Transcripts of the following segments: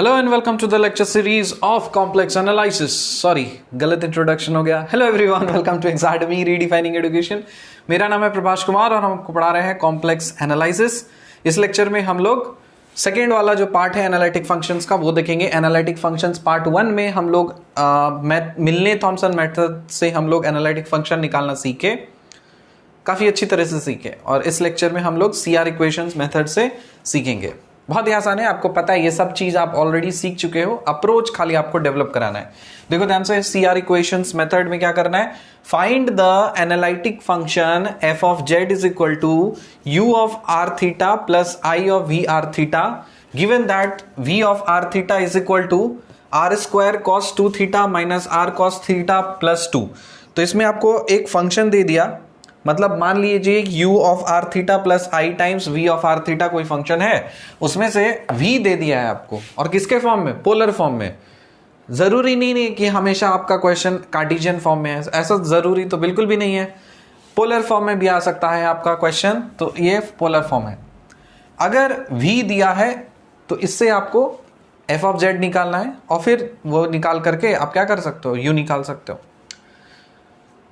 Hello and welcome to the lecture series of complex analysis. Sorry, गलत introduction हो गया। Hello everyone, welcome to Exadmy redefining education. मेरा नाम है प्रभाष कुमार और हम आपको पढ़ा रहे हैं कॉम्प्लेक्स एनालिसिस। इस लेक्चर में हम लोग सेकेंड वाला जो पार्ट है एनालिटिक फंक्शंस का वो देखेंगे। एनालिटिक फंक्शंस पार्ट 1 में हम लोग मिलने थॉमसन मेथड से हम लोग एनालिटिक फंक्शन निकालना सीखे, काफी अच्छी तरह से सीखे। और इस लेक्चर में हम लोग सीआर इक्वेशंस मेथड से सीखेंगे। बहुत ही आसान है, आपको पता है ये सब चीज आप ऑलरेडी सीख चुके हो। अप्रोच खाली आपको डेवलप कराना है। देखो ध्यान से, सीआर इक्वेशंस मेथड में क्या करना है, find the analytic function F of Z is equal to you of are theta plus I of V R theta given that V of are theta is equal to R square cos 2 theta minus R cos theta plus 2। तो इसमें आपको एक function दे दिया, मतलब मान लीजिए u of are theta plus I times v of are theta कोई function है, उसमें से v दे दिया है आपको, और किसके फॉर्म में, पोलर फॉर्म में। जरूरी नहीं कि हमेशा आपका क्वेश्चन कार्टेशियन फॉर्म में है, ऐसा जरूरी तो बिल्कुल भी नहीं है। पोलर फॉर्म में भी आ सकता है आपका क्वेश्चन, तो ये पोलर फॉर्म है। अगर v दिया है तो इससे आपको f ऑफ z निकालना है, और फिर वो निकाल करके आप क्या कर सकते हो, u निकाल सकते हो।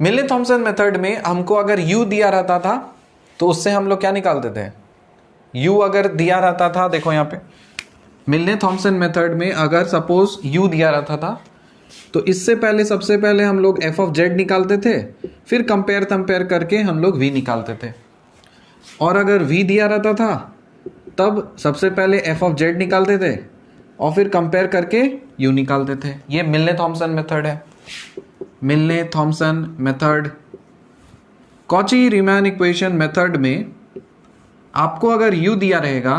मिलने थॉमसन मेथड में हमको अगर u दिया रहता था तो उससे हम लोग क्या निकालते थे, u अगर दिया रहता था, देखो यहाँ पे मिलने थॉमसन मेथड में अगर सपोज u दिया रहता था तो इससे पहले सबसे पहले हम लोग f ऑफ z निकालते थे, फिर कंपेयर करके हम लोग v निकालते थे। और अगर v दिया रहता था तब सबसे पहले f ऑफ z निकालते थे और फिर कंपेयर करके u निकालते थे। ये मिलने थॉमसन मेथड है, Milne Thomson method. Cauchy Riemann equation method में आपको अगर u दिया रहेगा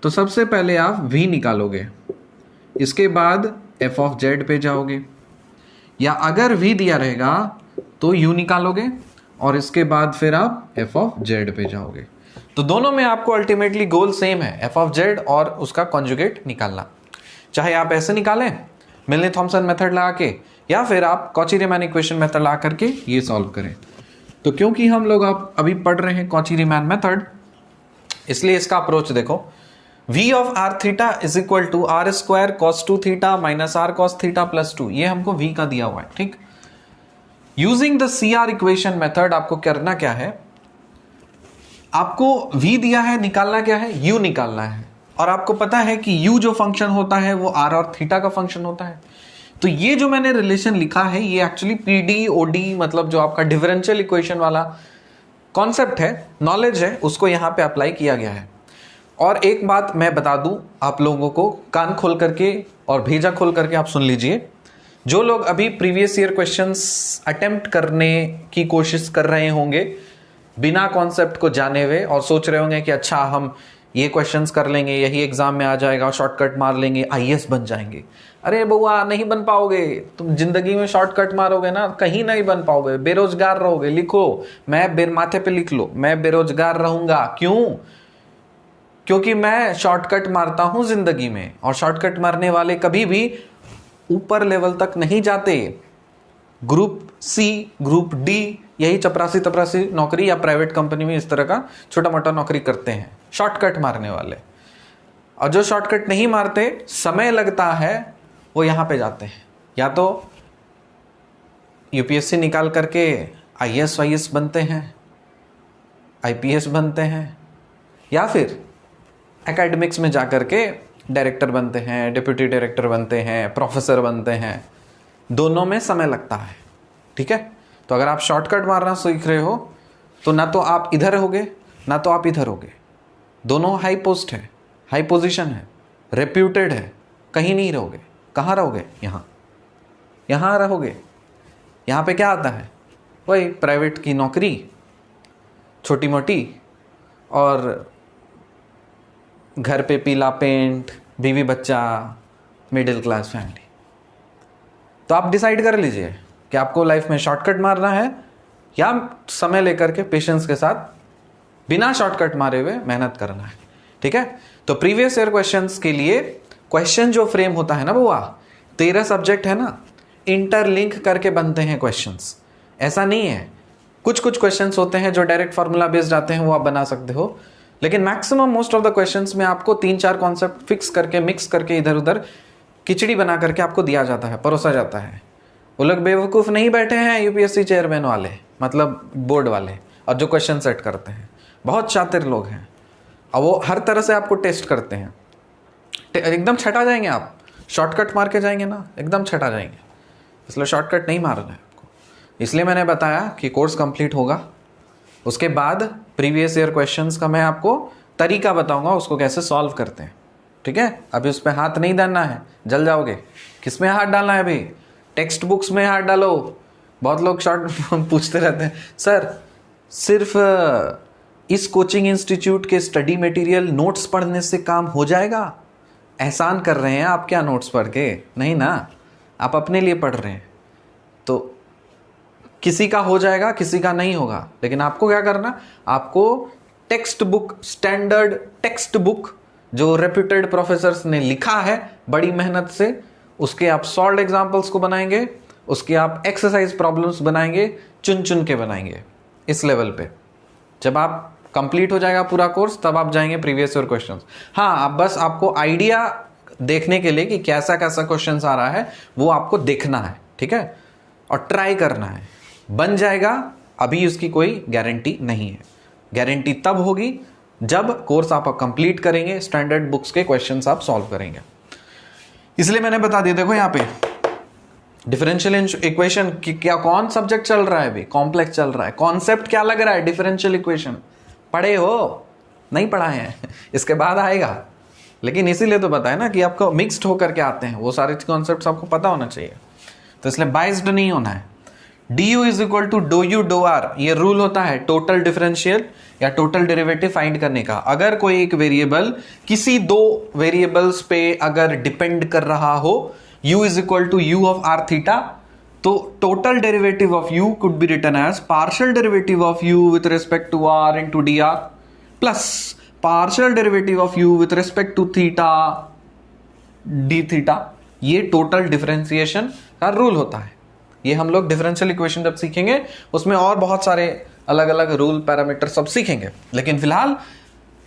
तो सबसे पहले आप v निकालोगे, इसके बाद f ऑफ z पे जाओगे, या अगर v दिया रहेगा तो u निकालोगे और इसके बाद फिर आप f ऑफ z पे जाओगे। तो दोनों में आपको अल्टीमेटली गोल सेम है, f ऑफ z और उसका कॉन्जुगेट निकालना। चाहे आप ऐसे निकालें मिलने थॉमसन मेथड लगा के, या फिर आप कॉची रीमैन इक्वेशन मेथड ला करके ये सॉल्व करें। तो क्योंकि हम लोग आप अभी पढ़ रहे हैं कॉची रीमैन मेथड, इसलिए इसका अप्रोच देखो। v of are theta is equal to R square cos 2 theta minus R cos theta plus 2, ये हमको v का दिया हुआ है, ठीक। Using the C R equation method आपको करना क्या है, आपको v दिया है, निकालना क्या है, u निकालना है। और आपको पता है कि u जो फंक्शन होता है वो r और थीटा का फंक्शन होता है। तो ये जो मैंने रिलेशन लिखा है ये एक्चुअली पीडी ओडी, मतलब जो आपका डिफरेंशियल इक्वेशन वाला कॉन्सेप्ट है, नॉलेज है, उसको यहाँ पे अप्लाई किया गया है। और एक बात मैं बता दूं आप लोगों को, कान खोल करके और भेजा खोल करके आप सुन लीजिए। जो लोग अभी प्रीवियस ईयर क्वेश्चंस अटेम्प्ट करने की कोशिश कर रहे होंगे बिना कॉन्सेप्ट को जाने हुए, और सोच रहे होंगे कि अच्छा हम ये क्वेश्चंस कर लेंगे, यही एग्जाम में आ जाएगा, शॉर्टकट मार लेंगे, आईएएस बन जाएंगे। अरे बउआ, नहीं बन पाओगे। तुम जिंदगी में शॉर्टकट मारोगे ना, कहीं नहीं बन पाओगे, बेरोजगार रहोगे। लिखो, मैं माथे पे लिख लो, मैं बेरोजगार रहूंगा। क्यों? क्योंकि मैं शॉर्टकट मारता हूं जिंदगी में, और शॉर्टकट मारने वाले कभी भी ऊपर लेवल तक नहीं जाते। ग्रुप सी, ग्रुप डी, यही चपरासी नौकरी या प्राइवेट कंपनी में इस तरह का छोटा मोटा नौकरी करते हैं शॉर्टकट मारने वाले। और जो शॉर्टकट नहीं मारते, समय लगता है, वो यहां पे जाते हैं, या तो यूपीएससी निकाल करके आईएएस वाईएएस बनते हैं, आईपीएस बनते हैं, या फिर एकेडमिक्स में जाकर के डायरेक्टर बनते हैं, डिप्यूटी डायरेक्टर बनते हैं, प्रोफेसर बनते हैं। दोनों में समय लगता है, ठीक है। तो अगर आप शॉर्टकट मारना सीख रहे हो तो ना तो आप इधर होगे ना तो आप इधर होगे, दोनों हाई पोस्ट है, हाई पोजीशन है, रेप्यूटेड है, कहीं नहीं रहोगे। कहाँ रहोगे? यहाँ रहोगे। यहाँ पे क्या आता है, वही प्राइवेट की नौकरी, छोटी मोटी, और घर पे पीला पेंट, बीवी बच्चा, मिडिल क्लास फैमिली। तो आप डिसाइड कर लीजिए कि आपको लाइफ में शॉर्टकट मारना है या समय लेकर के पेशेंस के साथ बिना शॉर्टकट मारे हुए मेहनत करना है, ठीक है। तो प्रीवियस ईयर क्वेश्चंस के लिए क्वेश्चन जो फ्रेम होता है ना बुआ, 13 सब्जेक्ट है ना, इंटरलिंक करके बनते हैं क्वेश्चंस। ऐसा नहीं है, कुछ क्वेश्चंस होते हैं जो डायरेक्ट फार्मूला बेस्ड आते हैं, वो आप बना सकते हो। लेकिन maximum most of the questions में आपको 3-4 कॉन्सेप्ट फिक्स करके मिक्स करके इधर उधर खिचड़ी बना करके आपको दिया जाता है, परोसा जाता है। वो लोग बेवकूफ़ नहीं बैठे हैं यूपीएससी चेयरमैन वाले, मतलब बोर्ड वाले, और जो क्वेश्चन सेट करते हैं बहुत शातिर लोग हैं, और वो हर तरह से आपको टेस्ट करते हैं। एकदम छटा जाएंगे आप, शॉर्टकट मार के जाएंगे ना, एकदम छटा जाएंगे। इसलिए शॉर्टकट नहीं मारना है आपको। इसलिए मैंने बताया कि कोर्स कंप्लीट होगा, उसके बाद प्रीवियस ईयर क्वेश्चंस का मैं आपको तरीका बताऊंगा, उसको कैसे सॉल्व करते हैं। ठीक है, अभी उस पर हाथ नहीं डालना है, जल जाओगे। किस में हाथ डालना है अभी? टेक्स्ट बुक्स में हाथ डालो। बहुत लोग शॉर्ट पूछते रहते हैं, सर सिर्फ इस कोचिंग इंस्टीट्यूट के स्टडी मटेरियल नोट्स पढ़ने से काम हो जाएगा? एहसान कर रहे हैं आप क्या नोट्स पढ़ के? नहीं ना, आप अपने लिए पढ़ रहे हैं। तो किसी का हो जाएगा, किसी का नहीं होगा, लेकिन आपको क्या करना, आपको text book, standard text book जो रेप्यूटेड प्रोफेसर्स ने लिखा है बड़ी मेहनत से, उसके आप सॉल्व्ड एग्जाम्पल्स को बनाएंगे, उसके आप एक्सरसाइज प्रॉब्लम्स बनाएंगे, चुन चुन के बनाएंगे इस लेवल पे। जब आप कंप्लीट हो जाएगा पूरा कोर्स, तब आप जाएंगे प्रीवियस ईयर क्वेश्चंस। हाँ, आप बस आपको आइडिया देखने के लिए कि कैसा कैसा क्वेश्चंस आ रहा है वो आपको देखना है, ठीक है, और ट्राई करना है। बन जाएगा, अभी उसकी कोई गारंटी नहीं है। गारंटी तब होगी जब कोर्स आप कंप्लीट करेंगे, स्टैंडर्ड बुक्स के क्वेश्चंस आप सॉल्व करेंगे। इसलिए मैंने बता दिया, देखो यहाँ पे डिफरेंशियल इक्वेशन की क्या, कौन सब्जेक्ट चल रहा है अभी? कॉम्प्लेक्स चल रहा है। कॉन्सेप्ट क्या लग रहा है? Differential equation. पढ़े हो? नहीं पढ़ा है, इसके बाद आएगा। लेकिन इसीलिए तो बताया ना कि आपको मिक्स्ड होकर के आते हैं, वो सारे कॉन्सेप्ट्स आपको पता होना चाहिए। तो इसलिए बाइस्ड नहीं होना है। du is equal to do you do R, ये रूल होता है टोटल डिफरेंशियल या टोटल डेरिवेटिव फाइंड करने का। अगर कोई एक वेरिएबल किसी दो वेरिएबल्स पे अगर डिपेंड कर रहा हो, u is equal to you of are theta, तो total derivative of u could be written as partial derivative of u with respect to r into d r plus partial derivative of u with respect to theta D theta. ये total differentiation का rule होता है। ये हम लोग differential equation जब सीखेंगे उसमें और बहुत सारे अलग अलग रूल, पैरामीटर सब सीखेंगे। लेकिन फिलहाल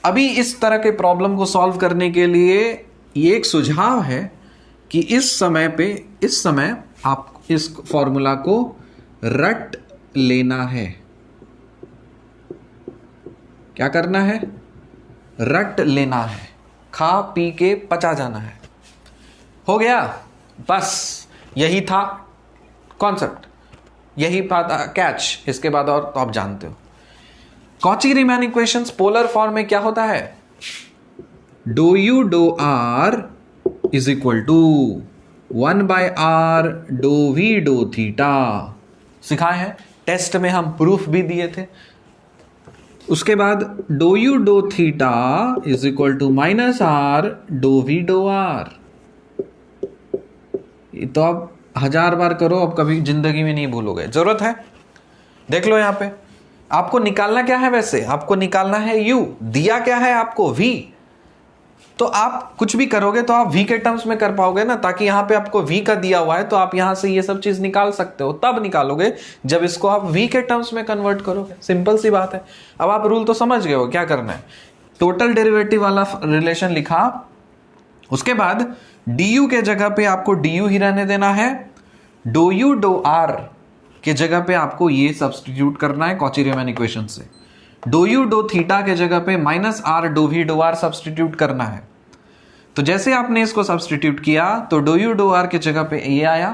अभी इस तरह के प्रॉब्लम को सॉल्व करने के लिए ये एक सुझाव है कि इस समय आप इस फॉर्मूला को रट लेना है। क्या करना है? रट लेना है, खा पी के पचा जाना है। हो गया, बस यही था कॉन्सेप्ट, यही था कैच। इसके बाद और तो आप जानते हो Cauchy Riemann equations polar form में क्या होता है? Do you do R is equal to 1/r do we do theta. सिखाए हैं, टेस्ट में हम प्रूफ भी दिए थे। उसके बाद do you do theta is equal to -r dough we do R. तो आप 1000 बार करो, अब कभी जिंदगी में नहीं भूलोगे। जरूरत है, देख लो यहां पे आपको निकालना क्या है। वैसे आपको निकालना है u, दिया क्या है आपको? v। तो आप कुछ भी करोगे तो आप v के टर्म्स में कर पाओगे ना, ताकि यहां पे आपको v का दिया हुआ है तो आप यहां से ये सब चीज निकाल सकते हो। तब निकालोगे जब इसको आप v के टर्म्स में कन्वर्ट करोगे। सिंपल सी बात है। अब आप रूल तो समझ गए हो क्या करना है। टोटल डेरिवेटिव वाला रिलेशन लिखा, उसके बाद du के जगह पे आपको du ही रहने देना है। डो यू डो आर के जगह पे आपको ये सब्स्टिट्यूट करना है कॉची रीमैन इक्वेशन से। डो यू डो थीटा के जगह पे -r dough we do R substitute करना है। तो जैसे आपने इसको सब्स्टिट्यूट किया तो डो यू डो आर के जगह पे ये आया,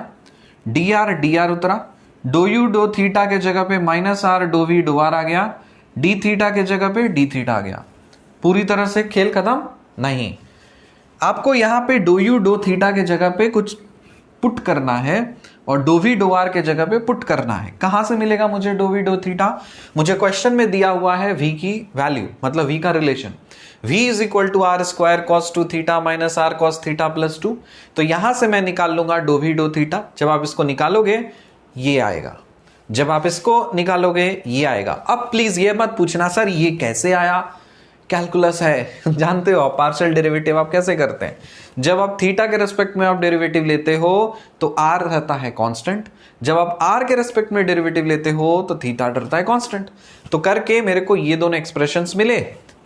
dr उतरा। डो यू डो थीटा के जगह पे -r dough we do r आ गया, डी थीटा के जगह पे डी थीटा आ गया। पूरी तरह से खेल खत्म नहीं। आपको यहां पे डो यू डो थीटा के जगह पे कुछ पुट करना है और डो वी डो आर के जगह पे पुट करना है। कहां से मिलेगा मुझे डो वी डो थीटा? मुझे क्वेश्चन में दिया हुआ है v की वैल्यू, मतलब v का relation. v is equal to R square cos two theta minus R cos theta plus 2। तो यहां से मैं निकाल लूंगा डो वी डो थीटा। जब आप इसको निकालोगे ये आएगा, जब आप इसको निकालोगे ये आएगा। अब प्लीज ये मत पूछना सर ये कैसे आया, कैलकुलस है, जानते हो पार्शियल डेरिवेटिव आप कैसे करते हैं। जब आप थीटा के रेस्पेक्ट में आप डेरिवेटिव लेते हो तो r रहता है कांस्टेंट, जब आप r के रेस्पेक्ट में डेरिवेटिव लेते हो तो थीटा रहता है कांस्टेंट। तो करके मेरे को ये दोनों एक्सप्रेशंस मिले,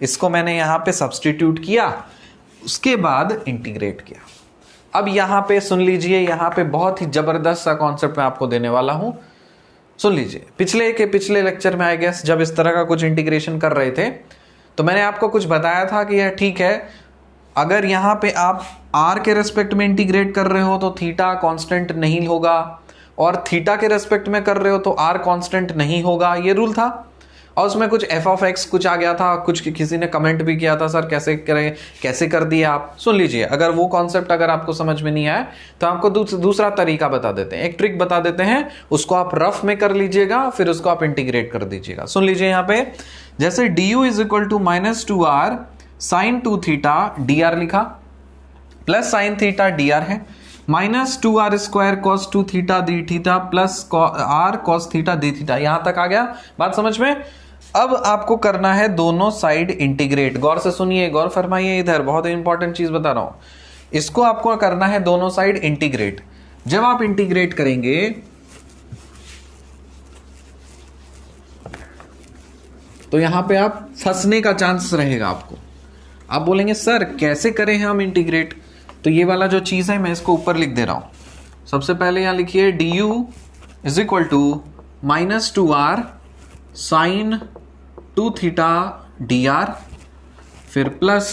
इसको मैंने यहां पे सब्स्टिट्यूट किया, उसके बाद इंटीग्रेट किया। अब यहां पे सुन लीजिए, यहां पे बहुत ही जबरदस्त सा कॉन्सेप्ट मैं आपको देने वाला हूं, सुन लीजिए। पिछले लेक्चर में आई गेस जब इस तरह का कुछ इंटीग्रेशन कर रहे थे तो मैंने आपको कुछ बताया था कि यह ठीक है, अगर यहां पे आप r के रेस्पेक्ट में इंटीग्रेट कर रहे हो तो थीटा कांस्टेंट नहीं होगा, और थीटा के रेस्पेक्ट में कर रहे हो तो r कांस्टेंट नहीं होगा, ये रूल था। और उसमें कुछ f ऑफ x कुछ आ गया था, कुछ किसी ने कमेंट भी किया था, सर कैसे करें, कैसे कर दिए आप। सुन लीजिए, अगर वो कॉन्सेप्ट अगर आपको समझ में नहीं आया तो आपको दूसरा तरीका बता देते हैं, एक ट्रिक बता देते हैं, उसको आप रफ में कर लीजिएगा, फिर उसको आप इंटीग्रेट कर दीजिएगा। सुन लीजिए यहाँ पे, जैसे du is equal to -2r sin 2 theta dr लिखा, प्लस साइन थीटा dr है, -2r square cos 2 theta D theta plus r cos theta D theta. यहां तक आ गया बात समझ में। अब आपको करना है दोनों साइड इंटीग्रेट। गौर से सुनिए, गौर फरमाइए, इधर बहुत इंपॉर्टेंट चीज बता रहा हूं। इसको आपको करना है दोनों साइड इंटीग्रेट। जब आप इंटीग्रेट करेंगे तो यहां पे आप फंसने का चांस रहेगा आपको। आप बोलेंगे सर कैसे करें हम इंटीग्रेट, तो ये वाला जो चीज है मैं इसको ऊपर लिख दे रहा हूं। सबसे पहले यहां लिखिए du is equal to -2r sine 2 theta dr, फिर plus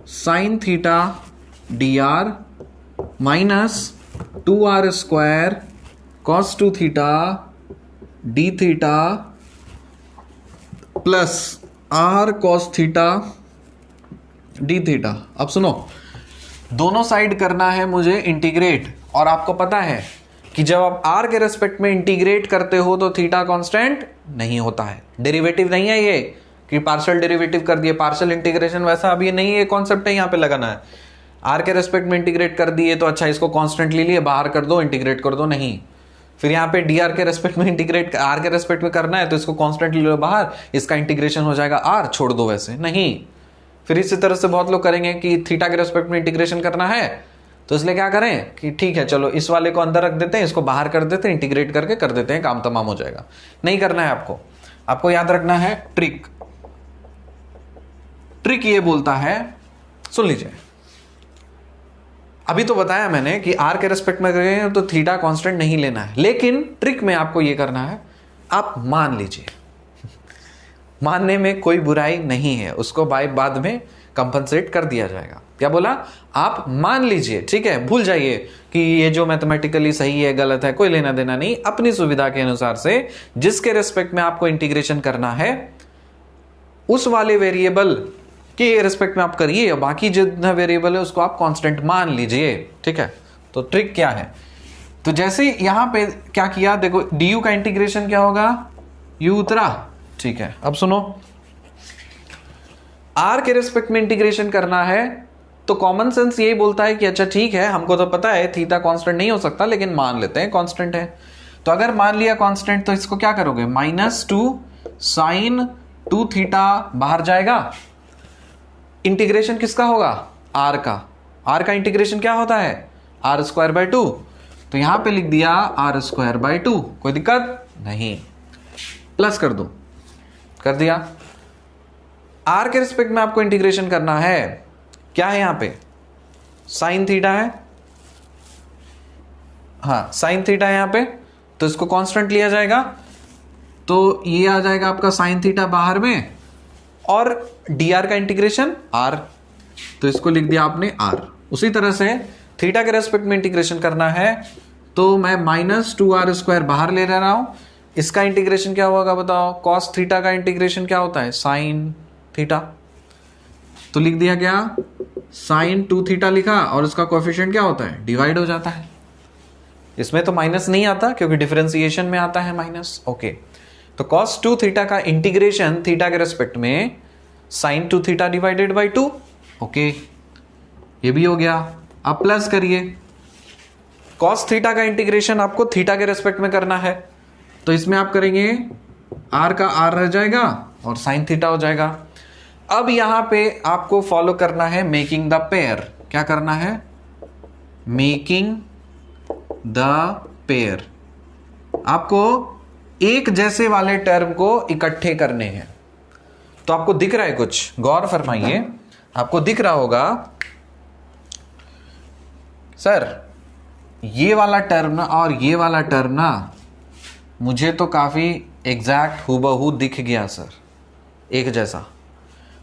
sine theta dr minus 2r square cos 2 theta D theta plus r cos theta D theta. अब सुनो, दोनों साइड करना है मुझे इंटीग्रेट, और आपको पता है कि जब आप r के रेस्पेक्ट में इंटीग्रेट करते हो तो थीटा कांस्टेंट नहीं होता है, डेरिवेटिव नहीं है ये कि पार्शियल डेरिवेटिव कर दिए, पार्शियल इंटीग्रेशन वैसा अब ये नहीं है, कॉन्सेप्ट है यहाँ पे लगाना है। r के रेस्पेक्ट में इंटीग्रेट कर दिए तो अच्छा इसको कांस्टेंट ले लिए, बाहर कर दो, इंटीग्रेट कर दो, नहीं। फिर यहाँ पे dr के रेस्पेक्ट में इंटीग्रेट r के रेस्पेक्ट में करना है तो इसको कांस्टेंट ले लो बाहर, इसका इंटीग्रेशन हो जाएगा r, छोड़ दो वैसे, नहीं। फिर इसी तरह से बहुत लोग करेंगे कि थीटा के रेस्पेक्ट में इंटीग्रेशन करना है तो इसलिए क्या करें कि ठीक है चलो इस वाले को अंदर रख देते हैं, इसको बाहर कर देते हैं, इंटीग्रेट करके कर देते हैं, काम तमाम हो जाएगा। नहीं करना है आपको। आपको याद रखना है ट्रिक। ट्रिक ये बोलता है, सुन लीजिए, अभी तो बताया मैंने कि r के रेस्पेक्ट में करेंगे तो थीटा कांस्टेंट नहीं लेना है, लेकिन ट्रिक में आपको ये करना है, आप मान लीजिए, मानने में कोई बुराई नहीं है, उसको बाद में कंपनसेट कर दिया जाएगा। क्या बोला? आप मान लीजिए, ठीक है, भूल जाइए कि ये जो मैथमेटिकली सही है गलत है, कोई लेना देना नहीं। अपनी सुविधा के अनुसार से जिसके रेस्पेक्ट में आपको इंटीग्रेशन करना है उस वाले वेरिएबल के रेस्पेक्ट में आप करिए, और बाकी जितना वेरिएबल है उसको आप कांस्टेंट मान लीजिए, ठीक है। तो ट्रिक क्या है, तो जैसे यहां पे क्या किया, देखो du का इंटीग्रेशन क्या होगा, u उतरा, ठीक है। अब सुनो, r के रेस्पेक्ट में इंटीग्रेशन करना है तो कॉमन सेंस यही बोलता है कि अच्छा ठीक है, हमको तो पता है थीटा कांस्टेंट नहीं हो सकता, लेकिन मान लेते हैं कांस्टेंट है। तो अगर मान लिया कांस्टेंट तो इसको क्या करोगे, -2 साइन 2 थीटा बाहर जाएगा, इंटीग्रेशन किसका होगा, r का। r का इंटीग्रेशन क्या होता है, r²/2, तो यहां पे लिख दिया r²/2, कोई दिक्कत नहीं, प्लस कर दो, कर दिया। r के रिस्पेक्ट में आपको इंटीग्रेशन करना है, क्या है यहां पे, साइन थीटा है, हाँ साइन थीटा है यहां पे, तो इसको कांस्टेंट लिया जाएगा, तो ये आ जाएगा आपका साइन थीटा बाहर में, और dr का इंटीग्रेशन r, तो इसको लिख दिया आपने r। उसी तरह से थीटा के रेस्पेक्ट में इंटीग्रेशन करना है तो मैं -2r² बाहर ले रहा हूं, इसका इंटीग्रेशन क्या होगा बताओ, कॉस थीटा का इंटीग्रेशन क्या होता है, साइन थीटा, तो लिख दिया गया साइन 2 थीटा लिखा, और इसका कोएफिशिएंट क्या होता है, डिवाइड हो जाता है। इसमें तो माइनस नहीं आता क्योंकि डिफरेंशिएशन में आता है माइनस, ओके। तो cos 2 थीटा का इंटीग्रेशन थीटा के रेस्पेक्ट में sin 2 theta divided by 2, okay, ये भी हो गया। अब प्लस करिए, cos थीटा का इंटीग्रेशन आपको थीटा के रेस्पेक्ट में करना है, तो इसमें आप करेंगे r का r रह जाएगा और sin थीटा हो जाएगा। अब यहां पे आपको फॉलो करना है मेकिंग द पेयर। क्या करना है, मेकिंग द पेयर। आपको एक जैसे वाले टर्म को इकट्ठे करने हैं। तो आपको दिख रहा है कुछ, गौर फरमाइए, आपको दिख रहा होगा सर ये वाला टर्म ना और ये वाला टर्म ना मुझे तो काफ़ी एग्जैक्ट हूबहू दिख गया सर, एक जैसा,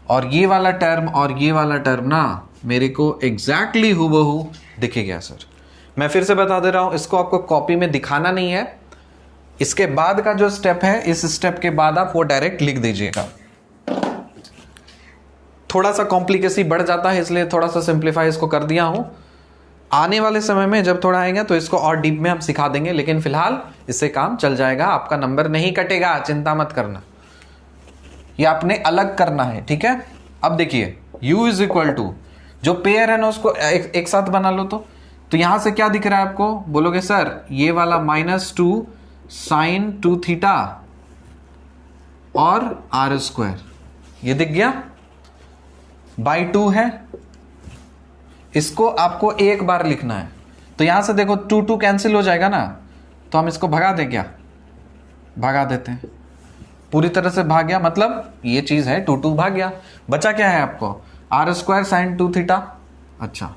और ये वाला टर्म और ये वाला टर्म ना मेरे को एग्जैक्टली हूबहू दिख गया सर। मैं फिर से बता दे रहा हूँ, इसको आपको कॉपी में दिखाना नहीं है, इसके बाद का जो स्टेप है, इस स्टेप के बाद आप वो डायरेक्ट लिख दीजिएगा। थोड़ा सा कॉम्प्लिकेसी बढ़ जाता है, इसलिए थोड़ा सा सिंप्लीफाई इसको कर दिया हूं। आने वाले समय में जब थोड़ा आएगा तो इसको और डीप में हम सिखा देंगे, लेकिन फिलहाल इससे काम चल जाएगा, आपका नंबर नहीं कटेगा, चिंता मत करना। ये आपने अलग करना है, ठीक है। अब देखिए u इज इक्वल टू, जो पेयर है ना उसको एक साथ बना लो। तो यहां से क्या दिख रहा है आपको, बोलोगे सर ये वाला -2 sin 2 थीटा और r², ये दिख गया, बाई 2 है। इसको आपको एक बार लिखना है, तो यहां से देखो 2 कैंसिल हो जाएगा ना, तो हम इसको भगा दें क्या, भगा देते हैं, पूरी तरह से भाग गया, मतलब ये चीज है 2 भाग गया। बचा क्या है आपको, r² sin 2 थीटा। अच्छा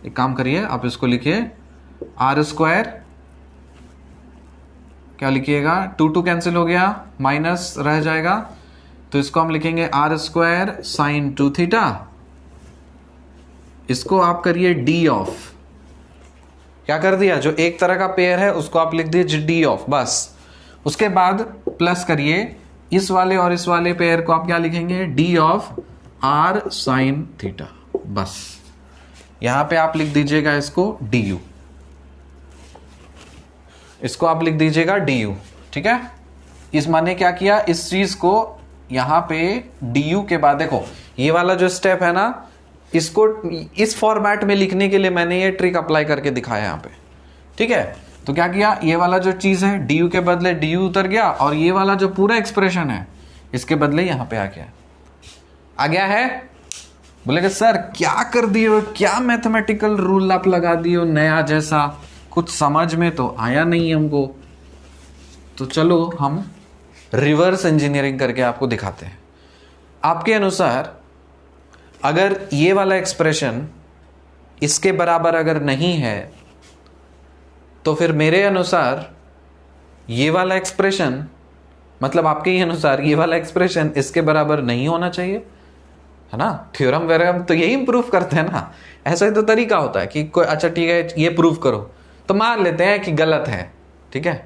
एक काम करिए, आप इसको लिखिए r², क्या लिखिएगा, 2 कैंसिल हो गया, माइनस रह जाएगा, तो इसको हम लिखेंगे r² sin 2 थीटा। इसको आप करिए d ऑफ, क्या कर दिया, जो एक तरह का पेयर है उसको आप लिख दीजिए d ऑफ, बस। उसके बाद प्लस करिए इस वाले और इस वाले पेयर को आप क्या लिखेंगे, d of r sin theta, बस। यहां पे आप लिख दीजिएगा इसको du, इसको आप लिख दीजिएगा du, ठीक है। इस माने क्या किया, इस चीज को यहां पे du के बाद देखो ये वाला जो स्टेप है ना, इसको इस फॉर्मेट में लिखने के लिए मैंने ये ट्रिक अप्लाई करके दिखाया यहां पे, ठीक है। तो क्या किया, ये वाला जो चीज है du के बदले du उतर गया, और ये वाला जो पूरा एक्सप्रेशन है इसके बदले यहां पे आ गया है। बोलेगा सर क्या कर दिए हो, क्या मैथमेटिकल रूल आप लगा दिए हो नया जैसा, कुछ समझ में तो आया नहीं हमको। तो चलो हम रिवर्स इंजीनियरिंग करके आपको दिखाते हैं। आपके अनुसार अगर ये वाला एक्सप्रेशन इसके बराबर अगर नहीं है, तो फिर मेरे अनुसार ये वाला एक्सप्रेशन, मतलब आपके ही अनुसार ये वाला एक्सप्रेशन इसके बराबर नहीं होना चाहिए, है ना। थ्योरम वगैरह हम तो यही प्रूफ करते हैं ना, ऐसा ही तो तरीका होता है कि कोई, अच्छा ठीक है ये प्रूफ करो, तो मान लेते हैं कि गलत है, ठीक है।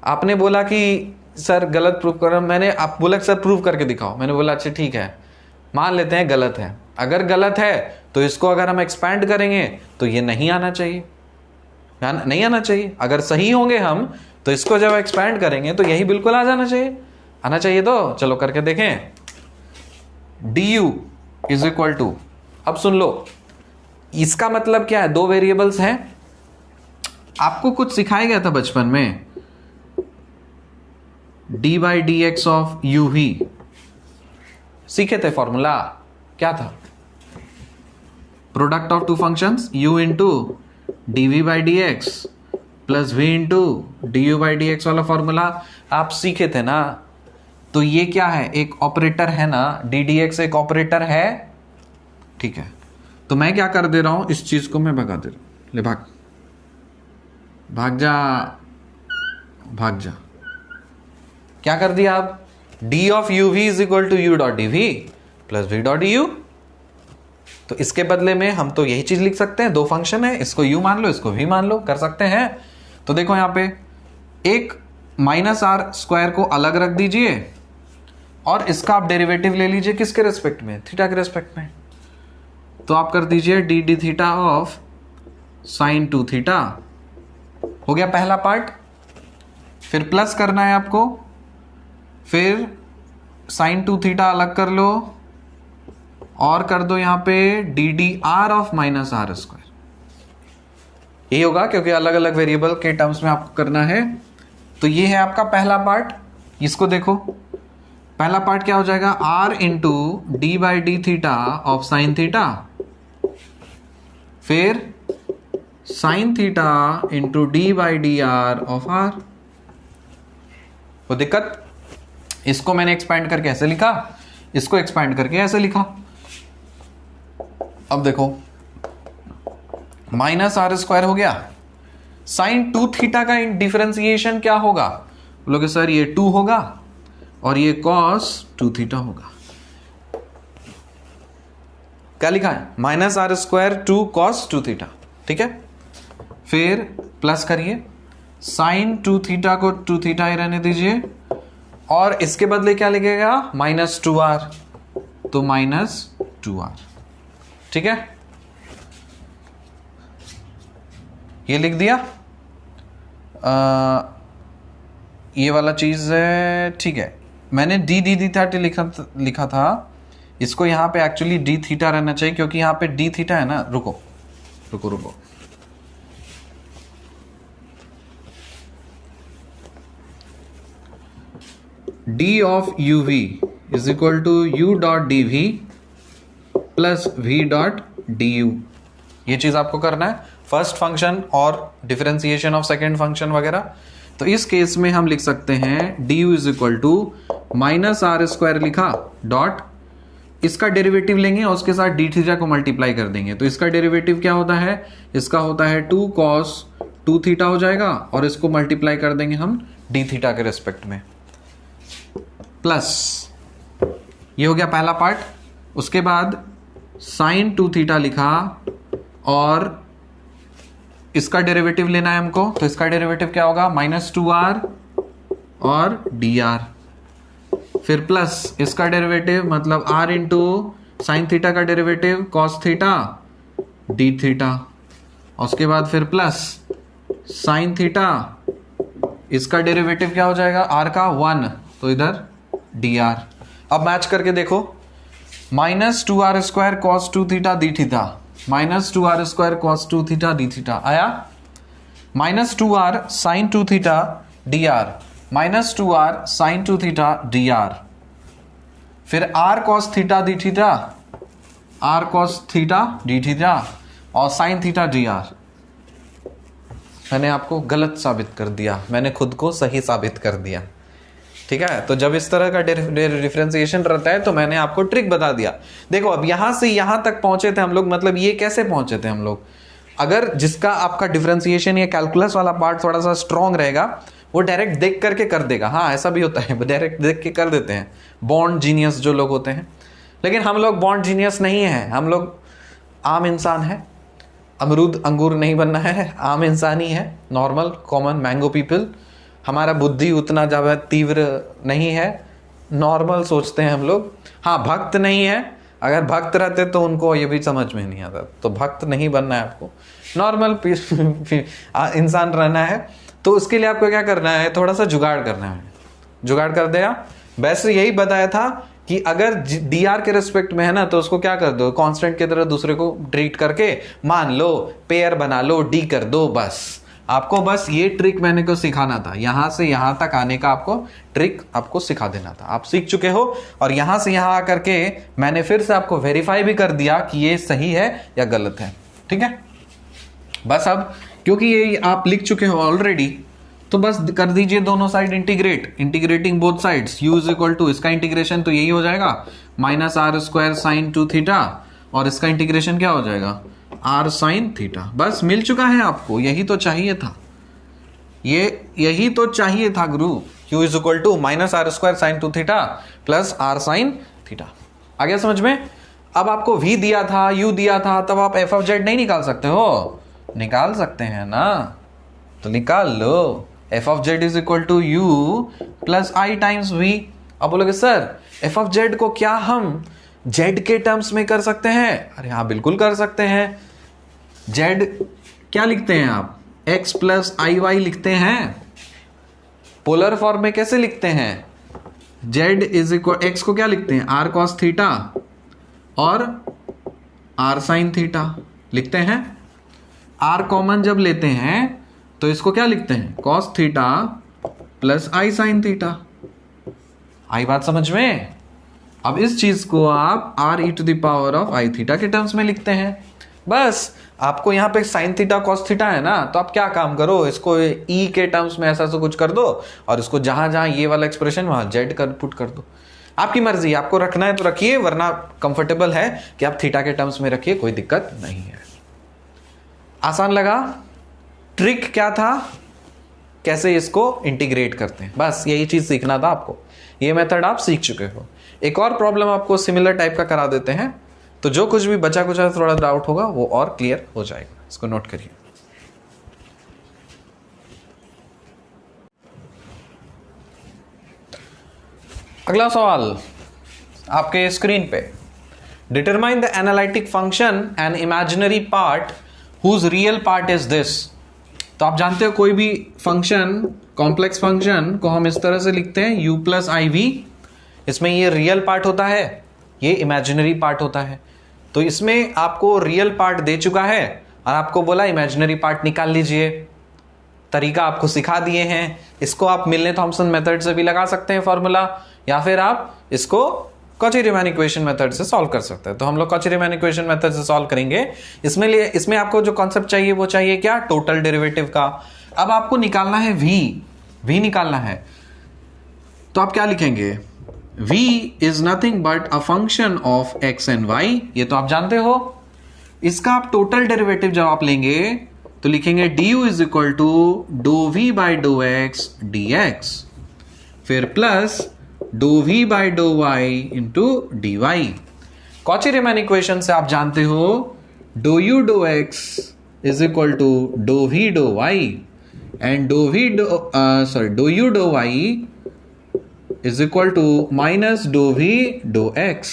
आपने बोला कि सर गलत प्रूफ करो, मैंने आप बोला सर प्रूफ करके दिखाओ, मैंने बोला अच्छा ठीक है, मान लेते हैं गलत है। अगर गलत है तो इसको अगर हम एक्सपैंड करेंगे तो ये नहीं आना चाहिए, नहीं आना चाहिए। अगर सही होंगे हम तो इसको जब एक्सपैंड करेंगे तो यही बिल्कुल आ जाना चाहिए, आना चाहिए। तो चलो करके देखें, du इज इक्वल टू, अब सुन लो इसका मतलब क्या है, दो वेरिएबल्स हैं। आपको कुछ सिखाया गया था बचपन में, D by D X of U V सीखे थे, फॉर्मूला क्या था, product of two functions u into D V by D X plus V into D U by D X वाला फॉर्मूला आप सीखे थे ना। तो ये क्या है, एक ऑपरेटर है ना, डी डी एक्स एक ऑपरेटर है, ठीक है। तो मैं क्या कर दे रहा हूं, इस चीज को मैं भगा दे रहा हूं, ले भाग भाग जा भाग जा। क्या कर दिया आप, D of U V is equal to U dot D V plus V dot D U. तो इसके बदले में हम तो यही चीज लिख सकते हैं, दो फंक्शन है, इसको u मान लो इसको v मान लो, कर सकते हैं। तो देखो यहां पे एक -r² को अलग रख दीजिए और इसका आप डेरिवेटिव ले लीजिए, किसके रेस्पेक्ट में, थीटा के रेस्पेक्ट में। तो आप कर दीजिए D D theta of sign 2 theta, हो गया पहला पार्ट। फिर प्लस करना है आपको, फिर साइन 2 थीटा अलग कर लो और कर दो यहां पे D D r of -r²। यही होगा क्योंकि अलग अलग वेरिएबल के टर्म्स में आपको करना है। तो ये है आपका पहला पार्ट, इसको देखो, पहला पार्ट क्या हो जाएगा, r into d by d theta of sine theta, फिर sine theta into d by d r of r। वो दिक्कत, इसको मैंने एक्सपैंड करके ऐसे लिखा, इसको एक्सपैंड करके ऐसे लिखा। अब देखो माइनस आर स्क्वायर हो गया। साइन 2 थीटा का डिफरेंशिएशन क्या होगा? बोलोगे सर ये 2 होगा और ये कॉस 2 थीटा होगा। क्या लिखा है? Minus are square 2 cos 2 theta. ठीक है, फिर प्लस करिए, साइन 2 थीटा को 2 थीटा ही रहने दीजिए और इसके बदले क्या लिखेगा? माइनस 2r, तो माइनस 2r। ठीक है, ये लिख दिया। ये वाला चीज है। ठीक है, मैंने डी डी डी थीटा लिखा था, इसको यहां पे एक्चुअली डी थीटा रहना चाहिए क्योंकि यहां पे डी थीटा है ना। रुको रुको रुको, D of U V is equal to U dot D V plus V dot D U. ये चीज आपको करना है, फर्स्ट फंक्शन और डिफरेंशिएशन ऑफ सेकेंड फंक्शन वगैरह। तो इस केस में हम लिख सकते हैं D U is equal to minus are square लिखा डॉट, इसका डेरिवेटिव लेंगे और उसके साथ डी थीटा को मल्टीप्लाई कर देंगे। तो इसका डेरिवेटिव क्या होता है? इसका होता है 2 कॉस 2 थीटा हो जाएगा और इसको मल्टीप्लाई कर देंगे हम डी थीटा के रेस्पेक्ट में, प्लस ये हो गया पहला पार्ट। उसके बाद साइन 2 थीटा लिखा और इसका डेरिवेटिव लेना है हमको, तो इसका डेरिवेटिव क्या होगा? माइनस 2r और dr, फिर प्लस इसका डेरिवेटिव मतलब r इंटू साइन थीटा का derivative cos theta D theta, और उसके बाद फिर प्लस साइन थीटा, इसका डेरिवेटिव क्या हो जाएगा? r का 1, तो इधर dr। अब मैच करके देखो, minus 2r square cos 2 theta D theta, minus 2r square cos 2 theta D theta आया, minus 2r sine 2 theta dr, minus 2r sine 2 theta dr, फिर r cos theta D theta, r cos theta D theta और sine theta dr। मैंने आपको गलत साबित कर दिया, मैंने खुद को सही साबित कर दिया। ठीक है, तो जब इस तरह का डिफरेंशिएशन रहता है तो मैंने आपको ट्रिक बता दिया। देखो अब यहां से यहां तक पहुंचे थे हम लोग, मतलब ये कैसे पहुंचे थे हम लोग? अगर जिसका आपका डिफरेंशिएशन या कैलकुलस वाला पार्ट थोड़ा सा स्ट्रांग रहेगा वो डायरेक्ट देख करके कर देगा। हाँ ऐसा भी होता है, डायरेक्ट देख के कर देते हैं, बॉन्ड जीनियस जो लोग होते हैं। लेकिन हम लोग बॉन्ड जीनियस नहीं है, हम लोग आम इंसान है। अमरूद अंगूर नहीं बनना है, आम इंसान ही है, नॉर्मल कॉमन मैंगो पीपल। हमारा बुद्धि उतना ज़्यादा तीव्र नहीं है, नॉर्मल सोचते हैं हम लोग। हाँ भक्त नहीं है, अगर भक्त रहते तो उनको ये भी समझ में नहीं आता। तो भक्त नहीं बनना है आपको, नॉर्मल इंसान रहना है। तो उसके लिए आपको क्या करना है? थोड़ा सा जुगाड़ करना है। जुगाड़ कर दिया, वैसे यही बताया था कि अगर डी आर के रेस्पेक्ट में है ना तो उसको क्या कर दो, कांस्टेंट की तरह दूसरे को ट्रीट करके मान लो, पेयर बना लो, डी कर दो। बस आपको बस ये ट्रिक मैंने को सिखाना था, यहां से यहां तक आने का आपको ट्रिक आपको सिखा देना था। आप सीख चुके हो और यहां से यहां आकर के मैंने फिर से आपको वेरीफाई भी कर दिया कि ये सही है या गलत है। ठीक है, बस अब क्योंकि ये आप लिख चुके हो ऑलरेडी तो बस कर दीजिए दोनों side integrate, integrating both sides. u is equal to, इसका इंटीग्रेशन तो यही हो जाएगा minus are square sine 2 theta और इसका इंटीग्रेशन क्या हो जाएगा? r sine theta. बस मिल चुका है आपको, यही तो चाहिए था, यही तो चाहिए था गुरु। u is equal to minus are square sine 2 theta plus r sine theta. आ गया समझ में? अब आपको v दिया था, u दिया था, तब आप f ऑफ z नहीं निकाल सकते हो? निकाल सकते हैं ना, तो निकाल लो। f of z is equal to u plus i times v। अब बोलोगे सर f ऑफ z को क्या हम z के टर्म्स में कर सकते हैं? अरे हाँ बिल्कुल कर सकते हैं। z क्या लिखते हैं आप? x प्लस आई वाई लिखते हैं। पोलर फॉर्म में कैसे लिखते हैं? z इज इक्वल, x को क्या लिखते हैं? r cos थीटा और r साइन थीटा लिखते हैं। r कॉमन जब लेते हैं तो इसको क्या लिखते हैं? cos theta plus i sine theta. आई बात समझ में? अब इस चीज को आप r e to the power of i theta के टर्म्स में लिखते हैं। बस आपको यहाँ पे साइन थीटा कॉस थीटा है ना, तो आप क्या काम करो, इसको e के टर्म्स में ऐसा कुछ कर दो और इसको जहां जहां ये वाला एक्सप्रेशन वहां z कर पुट कर दो। आपकी मर्जी, आपको रखना है तो रखिए, वरना कंफर्टेबल है कि आप थीटा के टर्म्स में रखिए, कोई दिक्कत नहीं है। आसान लगा? ट्रिक क्या था? कैसे इसको इंटीग्रेट करते हैं, बस यही चीज सीखना था आपको। ये मेथड आप सीख चुके हो। एक और प्रॉब्लम आपको सिमिलर टाइप का करा देते हैं, तो जो कुछ भी बचा कुछ थोड़ा डाउट होगा वो और क्लियर हो जाएगा। इसको नोट करिए। अगला सवाल आपके स्क्रीन पे, determine the analytic function and imaginary part whose real part is this. तो आप जानते हो कोई भी फंक्शन, कॉम्प्लेक्स फंक्शन को हम इस तरह से लिखते हैं u प्लस आई वी। इसमें ये रियल पार्ट होता है, ये इमेजिनरी पार्ट होता है। तो इसमें आपको रियल पार्ट दे चुका है और आपको बोला इमेजिनरी पार्ट निकाल लीजिए। तरीका आपको सिखा दिए हैं। इसको आप मिलने थॉम्सन मेथड से भी लगा सकते हैं फॉर्मूला, या फिर आप इसको कॉची-रीमैन इक्वेशन मेथड से सॉल्व कर सकते हैं। तो हम लोग कॉची-रीमैन इक्वेशन मेथड से सॉल्व करेंगे। इसमें आपको जो कॉन्सेप्ट चाहिए वो चाहिए क्या? टोटल डेरिवेटिव का। अब आपको निकालना है v निकालना है। तो आप क्या लिखेंगे? v is nothing but a function of x and y। ये तो आप जानते हो। इसका आप टोटल डेरिवेटिव जब आप लेंगे तो लिखेंगे du is equal to do v by do एक्स dx, फिर plus do v by do y into D Y. Cauchy Riemann equation से आप जानते हो do u do x is equal to do v do y and do u do y is equal to minus do v do x।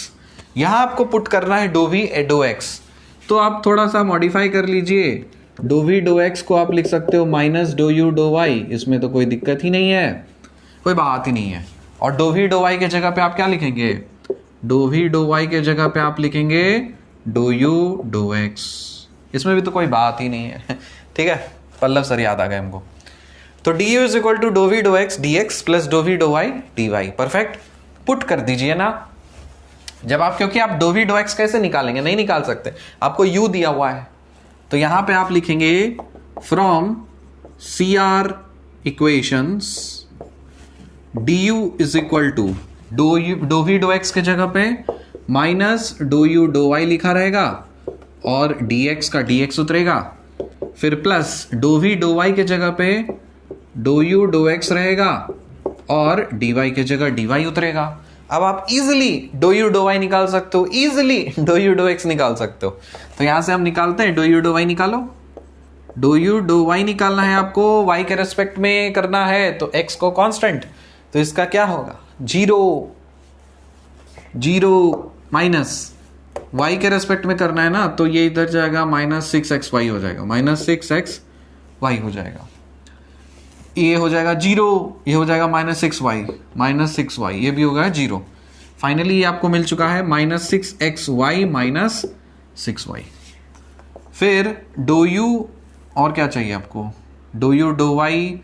यहां आपको put करना है dough v do x। तो आप थोड़ा सा मॉडिफाई कर लीजिए। डो v डो x को आप लिख सकते हो minus do u do y। इसमें तो कोई दिक्कत ही नहीं है, कोई बात ही नहीं है। और डो v डो y के जगह पे आप क्या लिखेंगे? डो v डो y के जगह पे आप लिखेंगे डो u डो x। इसमें भी तो कोई बात ही नहीं है। ठीक है, पल्लव सर याद आ गए हमको। तो du is equal to do v do x dx plus do v do y dy। Perfect, put कर दीजिए ना। जब आप, क्योंकि आप डो v डो x कैसे निकालेंगे? नहीं निकाल सकते, आपको u दिया हुआ है। तो यहां पे आप लिखेंगे from CR equations du is equal to do v do x के जगह पे minus do u do y लिखा रहेगा और dx का dx उतरेगा, फिर plus do v do y के जगह पे डो u डो x रहेगा और dy के जगह dy उतरेगा। अब आप easily do u do y निकाल सकते हो, easily do u do x निकाल सकते हो। तो यहां से हम निकालते हैं, डो u डो y निकालो। डो u डो y निकालना है आपको, y के रेस्पेक्ट में करना है तो x को कांस्टेंट, तो इसका क्या होगा? जीरो माइनस y के रेस्पेक्ट में करना है ना, तो ये इधर जाएगा माइनस 6xy हो जाएगा, माइनस 6xy हो जाएगा। ये हो जाएगा जीरो, ये हो जाएगा माइनस 6y, ये भी हो गया जीरो। फाइनली ये आपको मिल चुका है माइनस 6xy माइनस 6y। फिर डो u और क्या चाहिए आपको? डो u डो y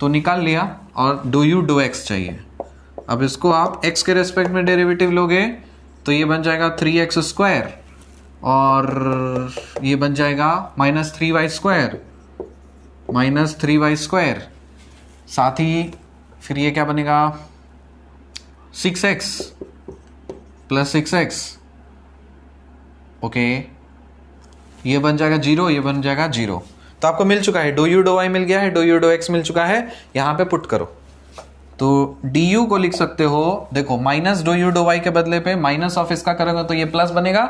तो निकाल लिया, और डो u डो x चाहिए। अब इसको आप x के रेस्पेक्ट में डेरिवेटिव लोगे तो ये बन जाएगा 3x स्क्वायर, और ये बन जाएगा माइनस 3y स्क्वायर, साथ ही फिर ये क्या बनेगा? 6x plus 6x। ओके, ये बन जाएगा जीरो, ये बन जाएगा जीरो। तो आपको मिल चुका है, डो u डो y मिल गया है, डो u डो x मिल चुका है। यहां पे पुट करो तो du को लिख सकते हो, देखो minus do u do y के बदले पे माइनस ऑफ इसका करोगे तो ये प्लस बनेगा,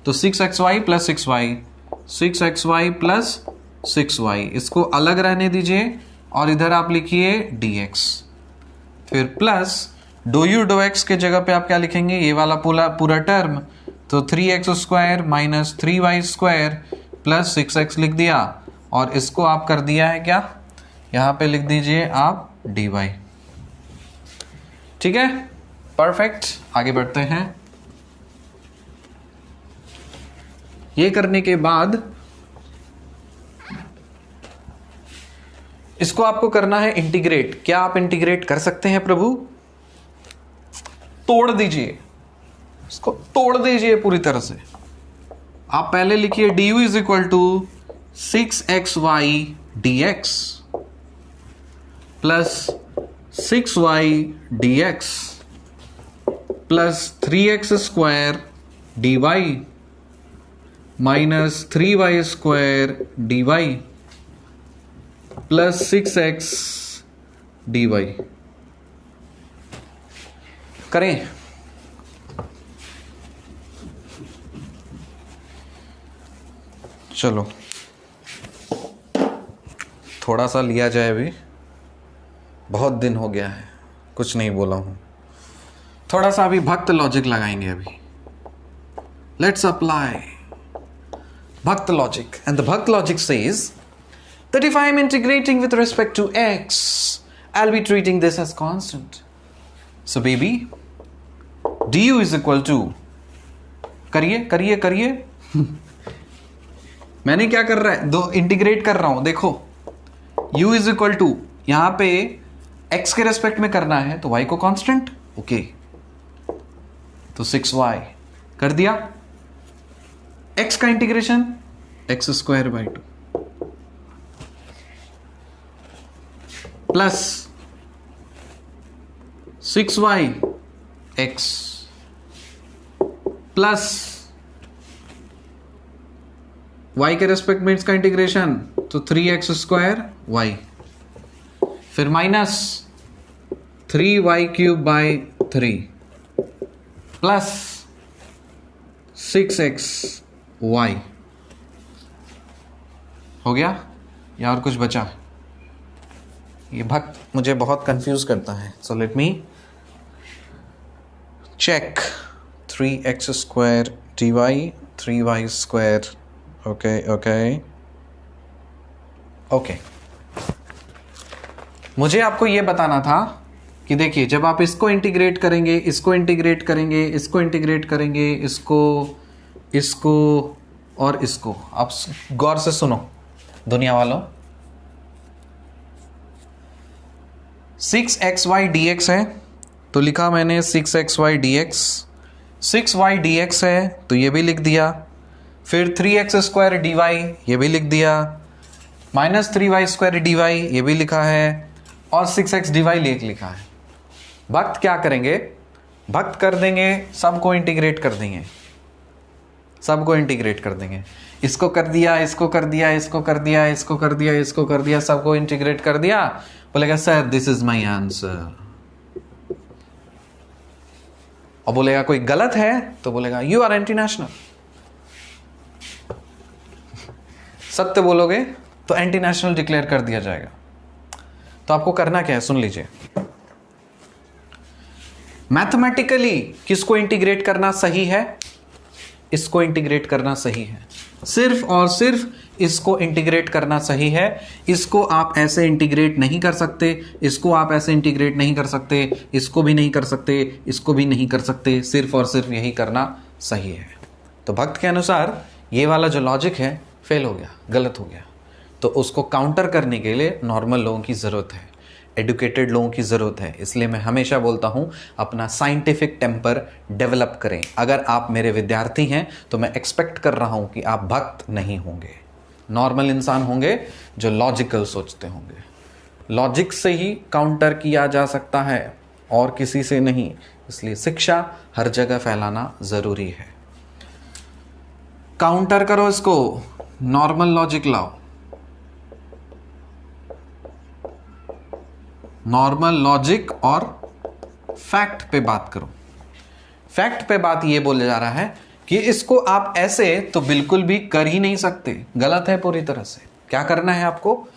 तो 6xy plus 6xy plus 6y, इसको अलग रहने दीजिए और इधर आप लिखिए dx। फिर plus do u do x के जगह पे आप क्या लिखेंगे? ये वाला पूरा टर्म, तो 3x square minus 3y square plus 6x लिख दिया, और इसको आप कर दिया है क्या? यहां पे लिख दीजिए आप dy। ठीक है, परफेक्ट। आगे बढ़ते हैं। ये करने के बाद इसको आपको करना है इंटीग्रेट। क्या आप इंटीग्रेट कर सकते हैं प्रभु? तोड़ दीजिए, इसको तोड़ दीजिए पूरी तरह से। आप पहले लिखिए du is equal to 6xy dx plus 6y dx plus 3x square dy minus 3y² dy plus 6x dy करें। चलो थोड़ा सा लिया जाए, अभी बहुत दिन हो गया है, कुछ नहीं बोला हूं। थोड़ा सा अभी भक्त लॉजिक लगाएंगे। अभी लेट्स अप्लाई भक्त लॉजिक, एंड द भक्त logic says that if I am integrating with respect to x, I'll be treating this as constant. So baby, du is equal to, करिए मैंने क्या कर रहा है, दो इंटीग्रेट कर रहा हूं, देखो u is equal to, यहां पे x के रेस्पेक्ट में करना है तो y को कांस्टेंट, ओके, तो 6y कर दिया, x का integration x² 2 plus 6y x plus y के रेस्पेक्ट में इसका इंटीग्रेशन तो 3x² y, फिर माइनस 3y³ 3 प्लस 6xy हो गया, या और कुछ बचा? ये भक्त मुझे बहुत कंफ्यूज करता है, so let me check. 3x² dy 3y², okay. मुझे आपको ये बताना था कि देखिए, जब आप इसको इंटीग्रेट करेंगे, इसको इंटीग्रेट करेंगे, इसको इंटीग्रेट करेंगे, इसको और इसको, आप गौर से सुनो दुनिया वालों, 6xy dx है तो लिखा मैंने 6xy dx, 6y dx है तो ये भी लिख दिया, फिर 3x² dy ये भी लिख दिया, माइनस 3y² dy ये भी लिखा है, और 6x dy लिखा है। भक्त क्या करेंगे, भक्त कर देंगे, सबको इंटीग्रेट कर देंगे, सबको इंटीग्रेट कर देंगे, इसको कर दिया, इसको कर दिया, इसको कर दिया, इसको कर दिया, इसको कर दिया, सबको इंटीग्रेट कर दिया, बोलेगा sir this is my answer. और बोलेगा कोई गलत है तो बोलेगा यू आर एंटी नेशनल। सत्य बोलोगे तो एंटी नेशनल डिक्लेयर कर दिया जाएगा। तो आपको करना क्या है, सुन लीजिए। मैथमेटिकली किसको इंटीग्रेट करना सही है, इसको इंटीग्रेट करना सही है, सिर्फ और सिर्फ इसको इंटीग्रेट करना सही है। इसको आप ऐसे इंटीग्रेट नहीं कर सकते, इसको आप ऐसे इंटीग्रेट नहीं कर सकते, इसको भी नहीं कर सकते, इसको भी नहीं कर सकते, सिर्फ और सिर्फ यही करना सही है। तो भक्त के अनुसार ये वाला जो लॉजिक है फेल हो गया, गलत हो गया, तो उसको काउंटर करने के लिए नॉर्मल लोगों की ज़रूरत है, एडुकेटेड लोगों की ज़रूरत है। इसलिए मैं हमेशा बोलता हूँ अपना साइंटिफिक टेम्पर डेवलप करें। अगर आप मेरे विद्यार्थी हैं तो मैं एक्सपेक्ट कर रहा हूँ कि आप भक्त नहीं होंगे, नॉर्मल इंसान होंगे जो लॉजिकल सोचते होंगे। लॉजिक से ही काउंटर किया जा सकता है और किसी से नहीं, इसलिए शिक्षा हर जगह फैलाना ज़रूरी है। काउंटर करो इसको, नॉर्मल लॉजिक लाओ, नॉर्मल लॉजिक और फैक्ट पे बात करो। फैक्ट पे बात ये बोले जा रहा है कि इसको आप ऐसे तो बिल्कुल भी कर ही नहीं सकते, गलत है पूरी तरह से। क्या करना है आपको,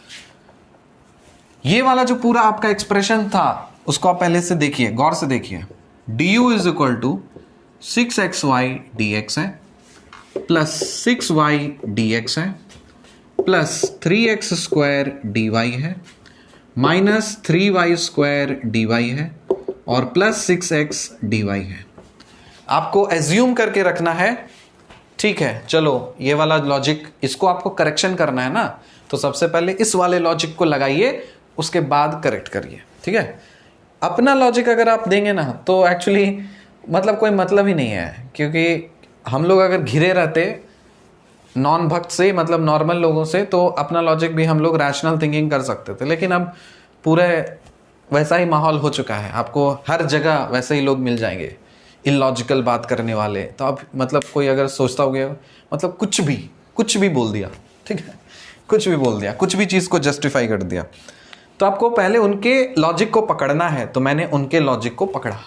ये वाला जो पूरा आपका एक्सप्रेशन था उसको आप पहले से देखिए, गौर से देखिए। du is equal to 6xy dx है प्लस 6y dx है प्लस 3x² dy है माइनस 3y² dy है और प्लस 6x dy है। आपको एज्यूम करके रखना है, ठीक है। चलो ये वाला लॉजिक, इसको आपको करेक्शन करना है ना, तो सबसे पहले इस वाले लॉजिक को लगाइए, उसके बाद करेक्ट करिए, ठीक है। अपना लॉजिक अगर आप देंगे ना तो एक्चुअली मतलब कोई मतलब ही नहीं है, क्योंकि हम लोग अगर घिरे रहते नॉन भक्त से, मतलब नॉर्मल लोगों से, तो अपना लॉजिक भी हम लोग रैशनल थिंकिंग कर सकते थे। लेकिन अब पूरे वैसा ही माहौल हो चुका है, आपको हर जगह वैसे ही लोग मिल जाएंगे। इलॉजिकल बात करने वाले। तो अब मतलब कोई अगर सोचता हो गया मतलब कुछ भी बोल दिया, ठीक है, कुछ भी बोल दिया, कुछ भी चीज़ को जस्टिफाई कर दिया, तो आपको पहले उनके लॉजिक को पकड़ना है। तो मैंने उनके लॉजिक को पकड़ा।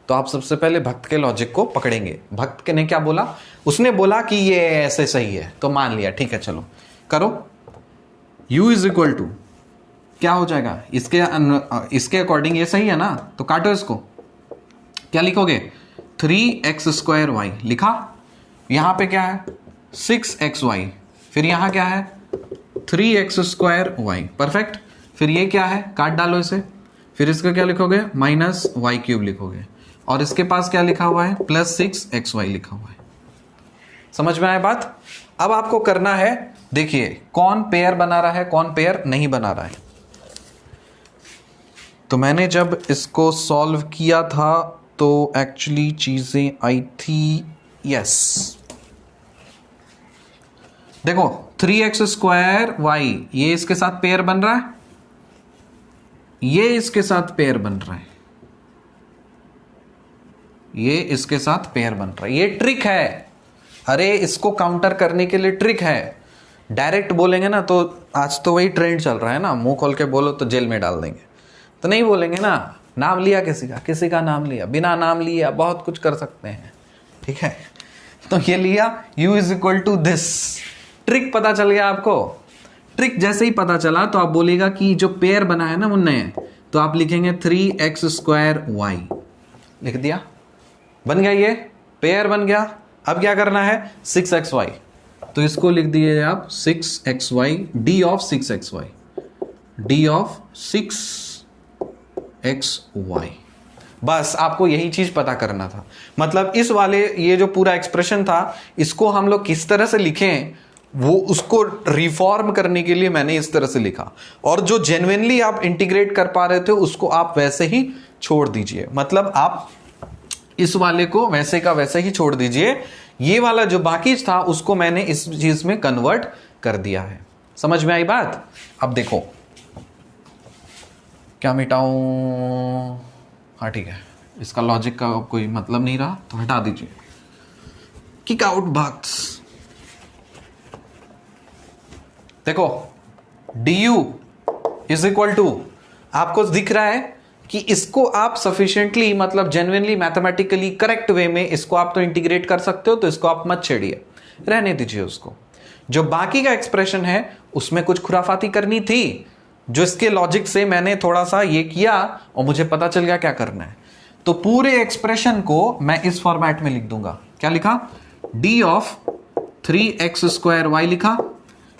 तो आप सबसे पहले भक्त के लॉजिक को पकड़ेंगे। भक्त ने क्या बोला? उसने बोला कि ये ऐसे सही है, तो मान लिया, ठीक है, चलो करो। u इज इक्वल टू क्या हो जाएगा? इसके अकॉर्डिंग ये सही है ना, तो काटो इसको। क्या लिखोगे? 3x² y लिखा। यहां पे क्या है? 6xy। फिर यहां क्या है? 3x² y। परफेक्ट। फिर ये क्या है? काट डालो इसे। फिर इसका क्या लिखोगे? -y³ लिखोगे। और इसके पास क्या लिखा हुआ है? +6xy लिखा हुआ है। समझ में आया बात? अब आपको करना है, देखिए कौन पेयर बना रहा है, कौन पेयर नहीं बना रहा है। तो मैंने जब इसको सॉल्व किया था तो एक्चुअली चीजें आई थी, यस, देखो 3x² y ये इसके साथ पेयर बन रहा है, ये इसके साथ पेयर बन रहा है, ये इसके साथ पेयर बन रहा है। ये ट्रिक है। अरे इसको काउंटर करने के लिए ट्रिक है। डायरेक्ट बोलेंगे ना तो आज तो वही ट्रेंड चल रहा है ना, मुंह खोल के बोलो तो जेल में डाल देंगे। तो नहीं बोलेंगे ना, नाम लिया किसी का नाम लिया, बिना नाम लिया बहुत कुछ कर सकते हैं, ठीक है। तो ये लिया u is equal to this. Trick पता चल गया आपको। ट्रिक जैसे ही पता चला तो आप बोलेगा कि जो पेयर बना है ना मुन्ने, तो आप लिखेंगे 3x² y। लिख दिया, बन गया, ये पेयर बन गया। अब क्या करना है? 6xy। तो इसको लिख दिए आप 6xy, d of 6xy, d of 6xy। बस आपको यही चीज पता करना था। मतलब इस वाले ये जो पूरा एक्सप्रेशन था, इसको हम लोग किस तरह से लिखें, वो उसको रिफॉर्म करने के लिए मैंने इस तरह से लिखा। और जो जेन्युइनली आप इंटीग्रेट कर पा रहे थे उसको आप वैसे ही छोड़ दीजिए। मतलब आप इस वाले को वैसे का वैसे ही छोड़ दीजिए। ये वाला जो बाकी था उसको मैंने इस चीज में कन्वर्ट कर दिया है। समझ में आई बात? अब देखो क्या मिटाऊं? हाँ ठीक है, इसका लॉजिक का कोई मतलब नहीं रहा तो हटा दीजिए। Kick out box. देखो du इज इक्वल टू, आपको दिख रहा है कि इसको आप सफिशिएंटली मतलब जेन्युइनली मैथमेटिकली करेक्ट वे में इसको आप तो इंटीग्रेट कर सकते हो, तो इसको आप मत छेड़िए, रहने दीजिए उसको। जो बाकी का एक्सप्रेशन है उसमें कुछ खुराफाती करनी थी, जो इसके लॉजिक से मैंने थोड़ा सा ये किया और मुझे पता चल गया क्या करना है। तो पूरे एक्सप्रेशन को मैं इस फॉर्मेट में लिख दूंगा। क्या लिखा? d ऑफ 3x² y लिखा,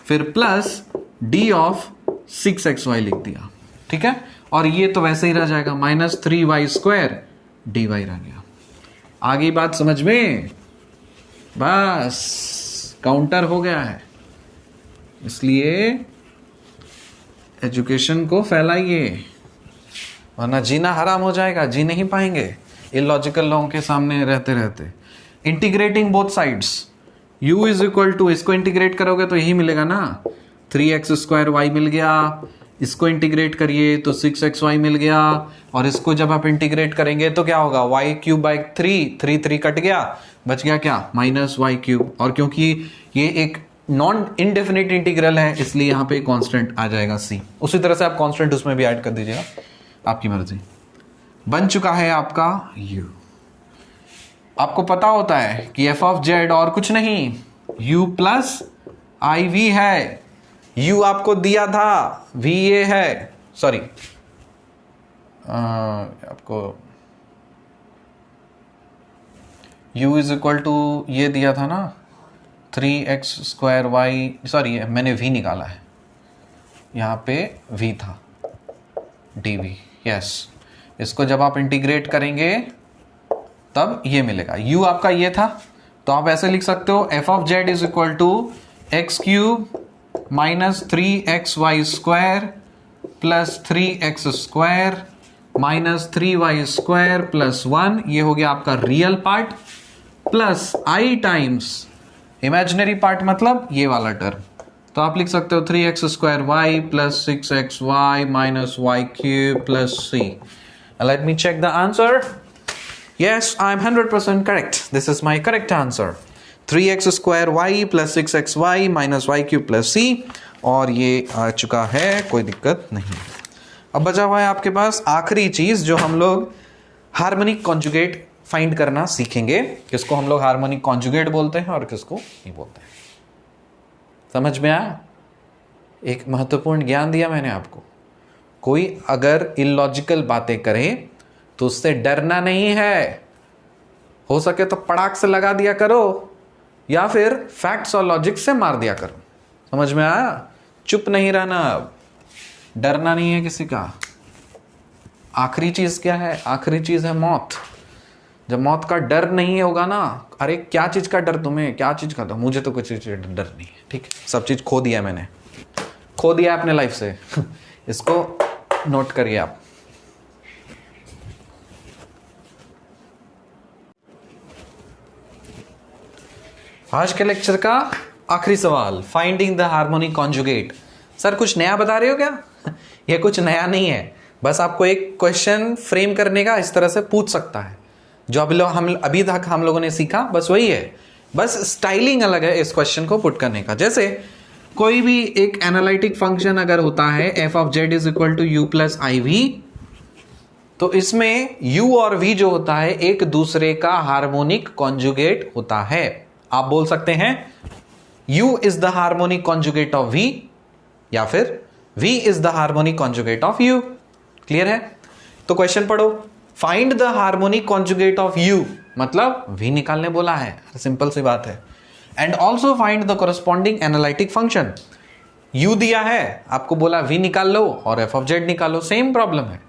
फिर प्लस d ऑफ 6xy लिख दिया, ठीक है। और ये तो वैसे ही रह जाएगा, -3y² dy रह गया। आगे बात समझ में? बस काउंटर हो गया है। इसलिए एजुकेशन को फैलाइए, वरना जीना हराम हो जाएगा, जी नहीं पाएंगे इलॉजिकल लोगों के सामने रहते रहते। Integrating both sides, u is equal to, इसको इंटीग्रेट करोगे तो यही मिलेगा ना, 3x² y मिल गया। इसको इंटीग्रेट करिए तो 6xy मिल गया। और इसको जब आप इंटीग्रेट करेंगे तो क्या होगा? y³ 3 कट गया, बच गया क्या? -y³। और क्योंकि ये एक नॉन इनडेफिनिट इंटीग्रल है इसलिए यहां पे कांस्टेंट आ जाएगा c। उसी तरह से आप कांस्टेंट उसमें भी ऐड कर दीजिएगा, आपकी मर्जी। बन चुका है आपका u। आपको पता होता है कि f ऑफ z और कुछ नहीं u प्लस iv है। u आपको दिया था, v ये है, सॉरी आपको u इज इक्वल टू ये दिया था ना 3x² y, सॉरी मैंने v निकाला है, यहाँ पे v था dv, यस। इसको जब आप इंटीग्रेट करेंगे तब ये मिलेगा। u आपका ये था, तो आप ऐसे लिख सकते हो f of z is equal to x³ -3xy² plus 3x² minus 3y² plus 1, ये हो गया आपका real part, plus i times imaginary part मतलब ये वाला टर्म। तो आप लिख सकते हो 3x² y plus 6xy minus y³ plus c। Let me check the answer. Yes, I am 100% correct. This is my correct answer. 3x square y plus 6xy minus y cube plus c, और ये आ चुका है, कोई दिक्कत नहीं। अब बचा हुआ है आपके पास आखिरी चीज जो हम लोग हार्मोनिक कॉन्जुगेट फाइंड करना सीखेंगे। किसको हम लोग हार्मोनिक कॉन्जुगेट बोलते हैं और किसको नहीं बोलते हैं। समझ में आया? एक महत्वपूर्ण ज्ञान दिया मैंने आपको। कोई अगर इलॉजिकल बातें करे तो उससे डरना नहीं है। हो सके तो पड़ाक से लगा दिया करो या फिर फैक्ट्स और लॉजिक से मार दिया करो। समझ में आया? चुप नहीं रहना, डरना नहीं है किसी का। आखिरी चीज क्या है? आखिरी चीज है मौत। जब मौत का डर नहीं होगा ना, अरे क्या चीज का डर तुम्हें, क्या चीज का? तो मुझे तो कुछ चीज डर नहीं है, ठीक है? सब चीज खो दिया मैंने, खो दिया अपने लाइफ से। इसको नोट करिए आप। आज के लेक्चर का आखिरी सवाल, finding the harmonic conjugate. Sir कुछ नया बता रहे हो क्या? ये कुछ नया नहीं है, बस आपको एक क्वेश्चन फ्रेम करने का इस तरह से पूछ सकता है। जो अभी तक हम लोगों ने सीखा बस वही है, बस स्टाइलिंग अलग है इस क्वेश्चन को पुट करने का। जैसे कोई भी एक एनालिटिक फंक्शन अगर होता है f of z is equal to u plus I V, तो इसमें u और v जो होता है एक दूसरे का हार्मोनिक कॉन्जुगेट होता है। आप बोल सकते हैं u is the harmonic conjugate of v या फिर v is the harmonic conjugate of u। Clear है? तो क्वेश्चन पढ़ो, find the harmonic conjugate of u, मतलब v निकालने बोला है, सिंपल सी बात है। And also find the corresponding analytic function. u दिया है, आपको बोला v निकाल लो और f ऑफ z निकालो, सेम प्रॉब्लम है।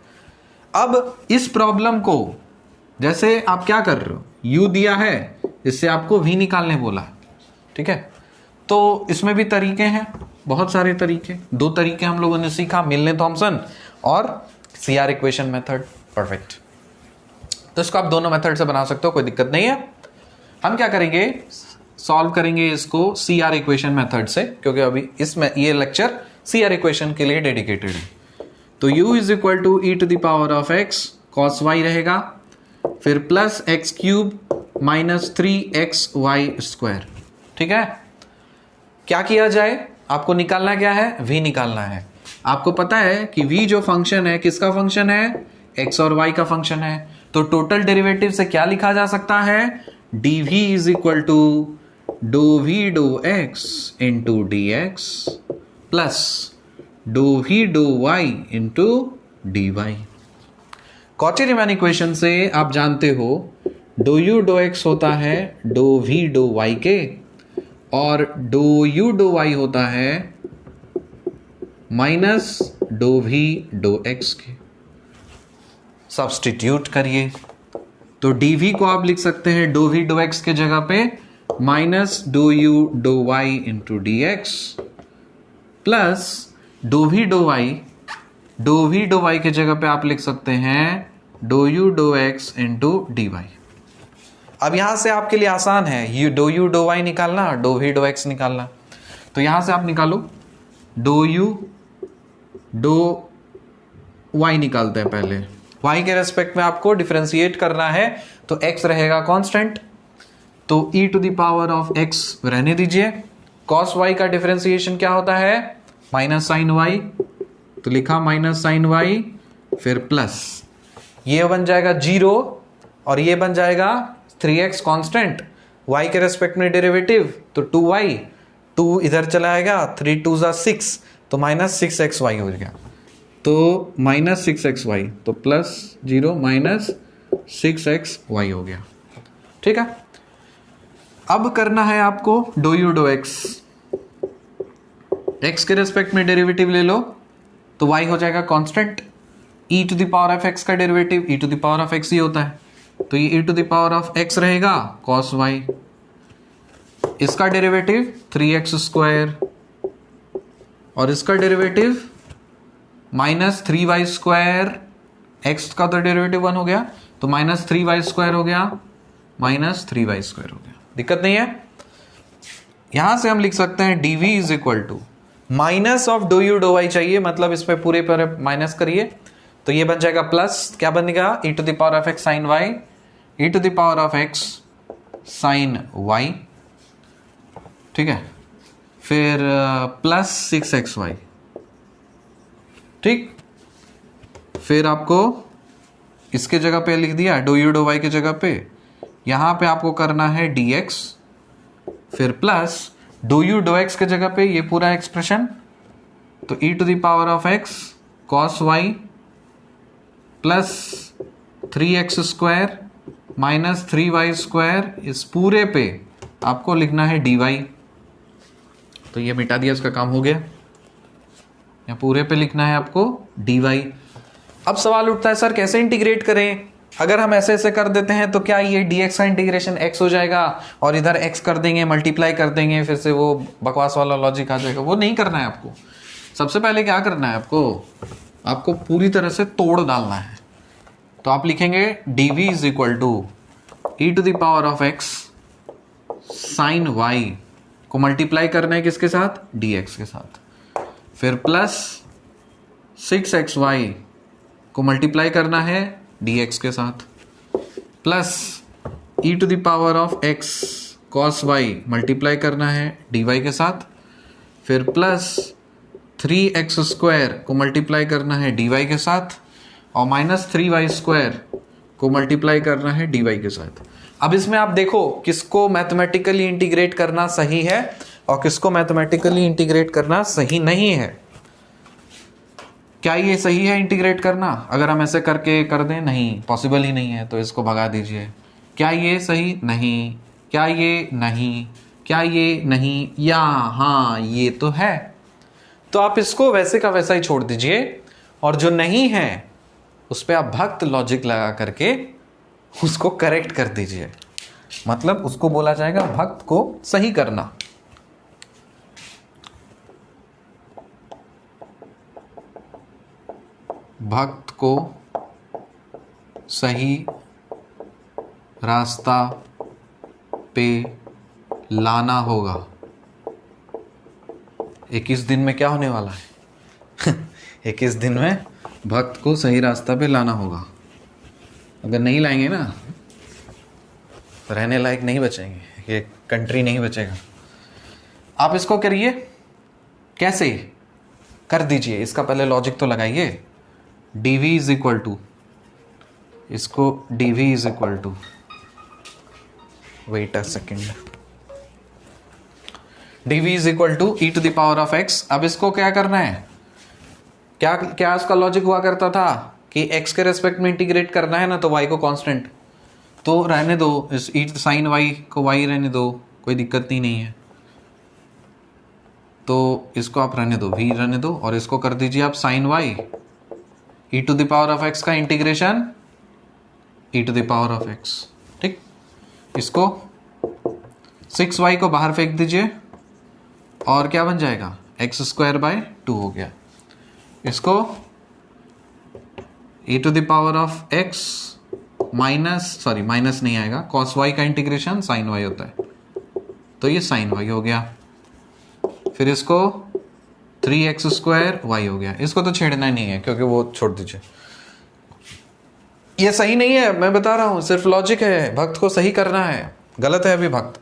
अब इस प्रॉब्लम को जैसे आप क्या कर रहे हो, u दिया है, इससे आपको v निकालने बोला, ठीक है? तो इसमें भी तरीके हैं, बहुत सारे तरीके। दो तरीके हम लोगों ने सीखा, मिलने थॉमसन और CR इक्वेशन मेथड। परफेक्ट। तो इसको आप दोनों मेथड से बना सकते हो, कोई दिक्कत नहीं है। हम क्या करेंगे, सॉल्व करेंगे इसको CR इक्वेशन मेथड से, क्योंकि अभी इसमें ये लेक्चर CR इक्वेशन के लिए डेडिकेटेड है। तो u is equal to e to the power of x cos y रहेगा, फिर plus X cube minus 3xy square. ठीक है? क्या किया जाए, आपको निकालना क्या है, v निकालना है। आपको पता है कि v जो फंक्शन है किसका फंक्शन है, x और y का फंक्शन है। तो टोटल डेरिवेटिव से क्या लिखा जा सकता है, dv is equal to do v do x into D X plus do v do y into D Y. Cauchy Riemann equation से आप जानते हो डो u डो x होता है डो v डो y के, और डो u डो y होता है minus do v do x के। सब्स्टिट्यूट करिए तो dv को आप लिख सकते हैं डो v डो x के जगह पे minus do u do y into D X plus do v do y के जगह पे आप लिख सकते हैं do u do x into D Y. अब यहां से आपके लिए आसान है, डो u डो y निकालना, डो v डो x निकालना। तो यहां से आप निकालो, डो u डो y निकालते हैं पहले। y के रेस्पेक्ट में आपको डिफरेंशिएट करना है, तो x रहेगा कांस्टेंट, तो e to the power of x रहने दीजिए। cos y का डिफरेंशिएशन क्या होता है, माइनस साइन y, तो लिखा माइनस साइन y, फिर प्लस, ये बन जाएगा 0 और ये बन जाएगा 3x कांस्टेंट, y के रेस्पेक्ट में डेरिवेटिव तो 2y, 2 इधर चला आएगा, 3 2 6, तो माइनस 6xy हो गया, तो माइनस 6xy, तो प्लस 0 माइनस 6xy हो गया। ठीक है? अब करना है आपको do u do x, x के रेस्पेक्ट में डेरिवेटिव ले लो तो y हो जाएगा constant, e to the power of x का derivative e to the power of x ही होता है, तो ये e to the power of x रहेगा cos y, इसका डेरिवेटिव 3x स्क्वायर और इसका derivative minus 3y square, x का तो डेरिवेटिव 1 हो गया, तो माइनस 3y स्क्वायर हो गया, माइनस 3y स्क्वायर हो गया। दिक्कत नहीं है? यहां से हम लिख सकते हैं dv is equal to minus of do u do y चाहिए, मतलब इस पे पूरे पर माइनस करिए, तो ये बन जाएगा प्लस, क्या बनेगा, e to the power of x sine y e to the power of x sine y, ठीक है, फिर प्लस 6xy, ठीक। फिर आपको इसके जगह पे लिख दिया डो यू डो वाई के जगह पे, यहां पे आपको करना है dx, फिर प्लस डो यू डो एक्स के जगह पे ये पूरा एक्सप्रेशन, तो e to the power of x cos y plus 3x square minus 3y square, इस पूरे पे आपको लिखना है dy। तो ये मिटा दिया, इसका काम हो गया। या पूरे पे लिखना है आपको dy। अब सवाल उठता है सर कैसे इंटीग्रेट करें? अगर हम ऐसे ऐसे कर देते हैं तो क्या ये dx का इंटीग्रेशन x हो जाएगा और इधर x कर देंगे, मल्टीप्लाई कर देंगे, फिर से वो बकवास वाला लॉजिक आ जाएगा? वो नहीं करना है आपको। सबसे पहले क्या करना है आपको पूरी तरह से तोड़ डालना है। तो आप लिखेंगे dv is equal to e to the power of x sine y को मल्टीप्लाई करना है किसके साथ? dx के साथ, फिर प्लस 6xy को मल्टीप्लाई करना है dx के साथ, plus e to the power of x cos y multiply करना है dy के साथ, फिर प्लस 3x स्क्वायर को मल्टीप्लाई करना है dy के साथ, और माइनस 3y स्क्वायर को मल्टीप्लाई करना है dy के साथ। अब इसमें आप देखो किसको मैथमेटिकली इंटीग्रेट करना सही है और किसको मैथमेटिकली इंटीग्रेट करना सही नहीं है। क्या ये सही है इंटीग्रेट करना? अगर हम ऐसे करके कर दें, नहीं, पॉसिबल ही नहीं है, तो इसको भगा दीजिए। क्या ये सही? नहीं। क्या ये नहीं? क्या ये नहीं? या हाँ ये तो है। तो आप इसको वैसे का वैसा ही छोड़ दीजिए, और जो नहीं है उस पर आप भक्त लॉजिक लगा करके उसको करेक्ट कर दीजिए। मतलब उसको बोला जाएगा भक्त को सही करना। भक्त को सही रास्ता पे लाना होगा। 21 दिन में क्या होने वाला है? 21 दिन में भक्त को सही रास्ता पे लाना होगा। अगर नहीं लाएंगे ना तो रहने लायक नहीं बचेंगे, ये कंट्री नहीं बचेगा। आप इसको करिए, कैसे कर दीजिए, इसका पहले लॉजिक तो लगाइए। dv इज इक्वल टू, इसको dv is equal to, wait a second, dv is equal to e to the power of x। अब इसको क्या करना है? क्या क्या इसका लॉजिक हुआ करता था कि x के रेस्पेक्ट में इंटीग्रेट करना है ना, तो y को कांस्टेंट तो रहने दो, इस ई साइन y को y रहने दो, कोई दिक्कत नहीं है। तो इसको आप रहने दो, v रहने दो, और इसको कर दीजिए आप sine y e to the power of x का integration e to the power of x, ठीक। इसको 6y को बाहर फेंक दीजिए और क्या बन जाएगा? x स्क्वायर बाय 2 हो गया। इसको e to the power of x minus नहीं आएगा, cos y का इंटीग्रेशन sin y होता है, तो ये sin y हो गया। फिर इसको 3x स्क्वायर y हो गया। इसको तो छेड़ना नहीं है क्योंकि वो छोड़ दीजिए, ये सही नहीं है, मैं बता रहा हूं, सिर्फ लॉजिक है, भक्त को सही करना है, गलत है अभी भक्त।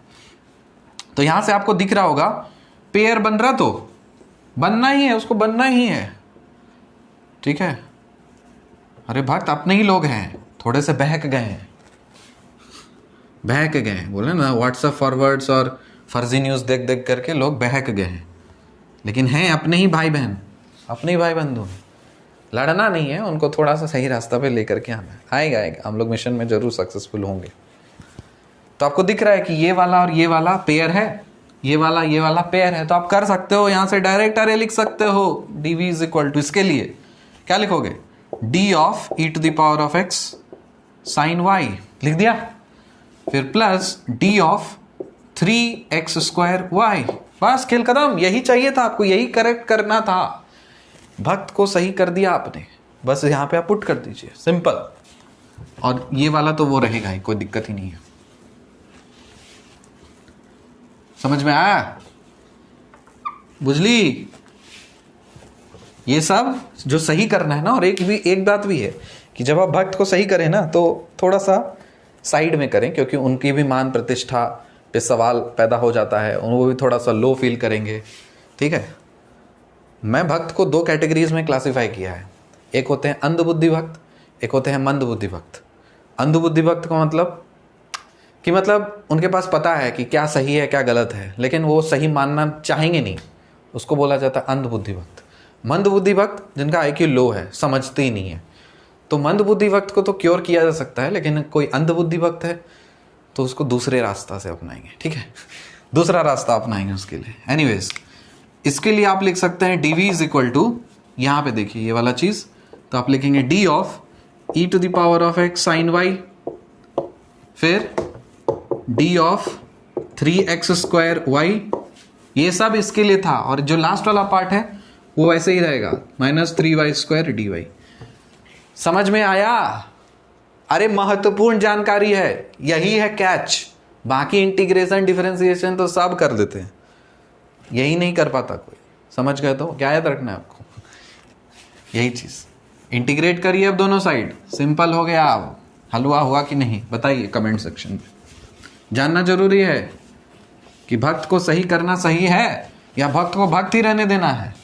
तो यहां से आपको दिख रहा होगा पेयर बन रहा, तो बनना ही है, उसको बनना ही है, ठीक है। अरे भक्त अपने ही लोग हैं, थोड़े से बहक गए हैं, बोले ना व्हाट्सएप फॉरवर्ड्स और फर्जी न्यूज़ देख देख करके लोग बहक गए हैं, लेकिन हैं अपने ही भाई बहन, अपने ही भाई बंधु। लड़ना नहीं है, उनको थोड़ा सा सही रास्ता पे लेकर के आना है, आएगा, हम लोग मिशन में जरूर सक्सेसफुल होंगे। तो आपको दिख रहा है कि ये वाला और ये वाला पेयर है, ये वाला पेयर है, तो आप कर सकते हो, यहां से डायरेक्ट अरे लिख सकते हो dv इज इक्वल टू, इसके लिए क्या लिखोगे? d of e to the power of x sine y लिख दिया, फिर plus d of 3x square y। बस खेल खत्म, यही चाहिए था आपको, यही करेक्ट करना था। भक्त को सही कर दिया आपने, बस यहां पे आप पुट कर दीजिए, सिंपल। और ये वाला तो वो रहेगा ही, कोई दिक्कत ही नहीं है। समझ में आया? बुझली? ये सब जो सही करना है ना, और एक बात भी है कि जब आप भक्त को सही करें ना, तो थोड़ा सा साइड में करें, क्योंकि उनकी भी मान प्रतिष्ठा पे सवाल पैदा हो जाता है, वो भी थोड़ा सा लो फील करेंगे। ठीक है, मैं भक्त को 2 कैटेगरीज में क्लासिफाई किया है। एक होते हैं अंधबुद्धि भक्त, एक होते हैं मंदबुद्धि भक्त। अंधबुद्धि भक्त का मतलब उनके पास पता है कि क्या सही है क्या गलत है, लेकिन वो सही मानना चाहेंगे नहीं, उसको बोला जाता है अंधबुद्धि भक्त। मंदबुद्धि भक्त जिनका आईक्यू लो है, समझते ही नहीं है, तो मंदबुद्धि भक्त को तो क्योर किया जा सकता है, लेकिन कोई अंधबुद्धि भक्त है तो उसको दूसरे रास्ता से अपनाएंगे। ठीक है, दूसरा रास्ता अपनाएंगे उसके लिए। एनीवेज, इसके लिए आप लिख सकते हैं dv इज इक्वल टू, यहाँ पे देखिए ये वाला चीज, तो आप लिखेंगे d of e to the power of x sine y, फिर d of 3x square y, ये सब इसके लिए था। और जो लास्ट वाला पार्ट है वो ऐसे ही रहेगा, माइनस 3y स्क्वायर dy। समझ में आया? अरे महत्वपूर्ण जानकारी है, यही है कैच। बाकी इंटीग्रेशन डिफरेंशिएशन तो सब कर देते हैं, यही नहीं कर पाता कोई। समझ गए? तो क्या याद रखना है आपको, यही चीज। इंटीग्रेट करिए अब दोनों साइड, सिंपल हो गया। अब हलवा हुआ कि नहीं बताइए कमेंट सेक्शन में। जानना जरूरी है कि भक्त को सही करना सही है या भक्त को भक्त ही रहने देना है,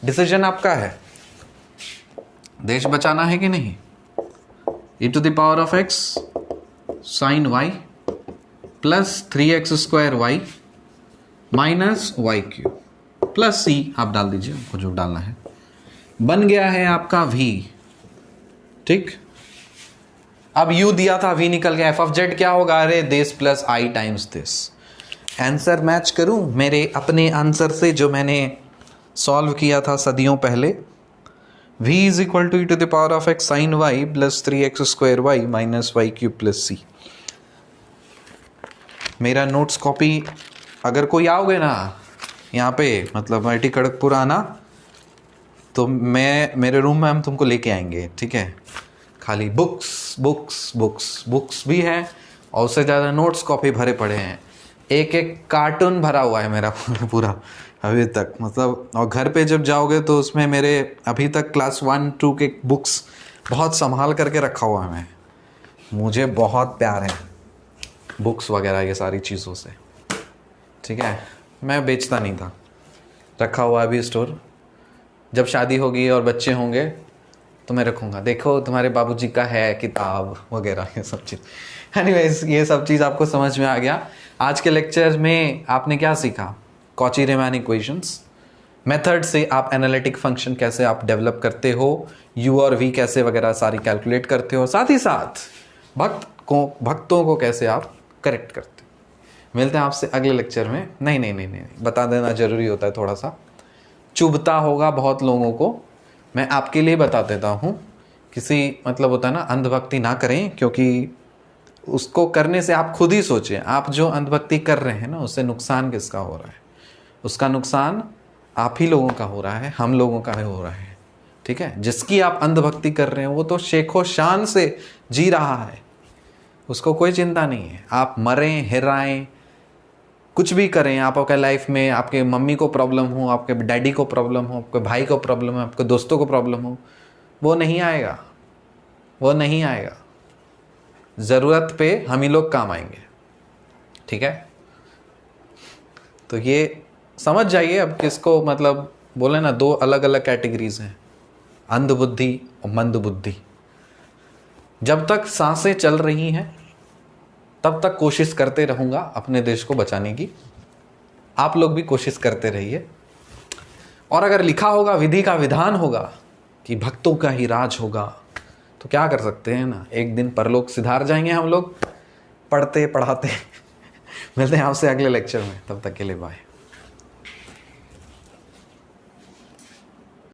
डिसीजन आपका है। देश बचाना है कि नहीं। e to the power of x sine y plus 3x square y minus y cube plus c, आप डाल दीजिए आपको जो डालना है। बन गया है आपका v। ठीक, अब u दिया था, v निकल गया। f ऑफ z क्या होगा? अरे this plus i times this. Answer match करूं मेरे अपने आंसर से जो मैंने सॉल्व किया था सदियों पहले। v is equal to e to the power of x sine y plus 3x square y minus y cube plus c। मेरा नोट्स कॉपी अगर कोई आओगे ना यहाँ पे, मतलब IIT खड़गपुर आना, तो मेरे रूम में हम तुमको लेके आएंगे। ठीक है, खाली बुक्स बुक्स बुक्स बुक्स भी है और उससे ज़्यादा नोट्स कॉपी भरे पड़े हैं। एक एक कार्टून भरा हुआ है मेरा पूरा अभी तक, मतलब। और घर पे जब जाओगे तो उसमें मेरे अभी तक क्लास 1-2 के बुक्स बहुत संभाल करके रखा हुआ है। मैं, मुझे बहुत प्यार है बुक्स वगैरह ये सारी चीज़ों से। ठीक है, मैं बेचता नहीं था, रखा हुआ अभी स्टोर। जब शादी होगी और बच्चे होंगे तो मैं रखूँगा, देखो तुम्हारे बाबूजी का है किताब वगैरह ये सब चीज़। एनीवेज, ये सब चीज़ आपको समझ में आ गया। आज के लेक्चर में आपने क्या सीखा? कॉची रीमान इक्वेशंस मेथड से आप एनालिटिक फंक्शन कैसे आप डेवलप करते हो, u और v कैसे वगैरह सारी कैलकुलेट करते हो, साथ ही साथ भक्तों को कैसे आप करेक्ट करते हो। मिलते हैं आपसे अगले लेक्चर में। नहीं, बता देना जरूरी होता है, थोड़ा सा चुभता होगा बहुत लोगों को, मैं आपके लिए बता देता हूँ। किसी मतलब होता है ना, अंधभक्ति ना करें, क्योंकि उसको करने से आप खुद ही सोचें, आप जो अंधभक्ति कर रहे हैं ना, उससे नुकसान किसका हो रहा है? उसका नुकसान आप ही लोगों का हो रहा है, हम लोगों का हो रहा है। ठीक है, जिसकी आप अंधभक्ति कर रहे हैं वो तो शेखो शान से जी रहा है, उसको कोई चिंता नहीं है। आप मरें, हिराएं, कुछ भी करें, आपके लाइफ में आपके मम्मी को प्रॉब्लम हो, आपके डैडी को प्रॉब्लम हो, आपके भाई को प्रॉब्लम हो, आपके दोस्तों को प्रॉब्लम हो, वो नहीं आएगा, वो नहीं आएगा। ज़रूरत पे हम ही लोग काम आएंगे। ठीक है, तो ये समझ जाइए। अब किसको मतलब बोले ना, 2 अलग अलग कैटेगरीज हैं, अंधबुद्धि और मंदबुद्धि। जब तक सांसें चल रही हैं तब तक कोशिश करते रहूँगा अपने देश को बचाने की। आप लोग भी कोशिश करते रहिए। और अगर लिखा होगा, विधि का विधान होगा कि भक्तों का ही राज होगा, तो क्या कर सकते हैं ना, एक दिन परलोक सिधार जाएंगे हम लोग पढ़ते पढ़ाते। मिलते हैं आपसे अगले लेक्चर में, तब तक के लिए बाय।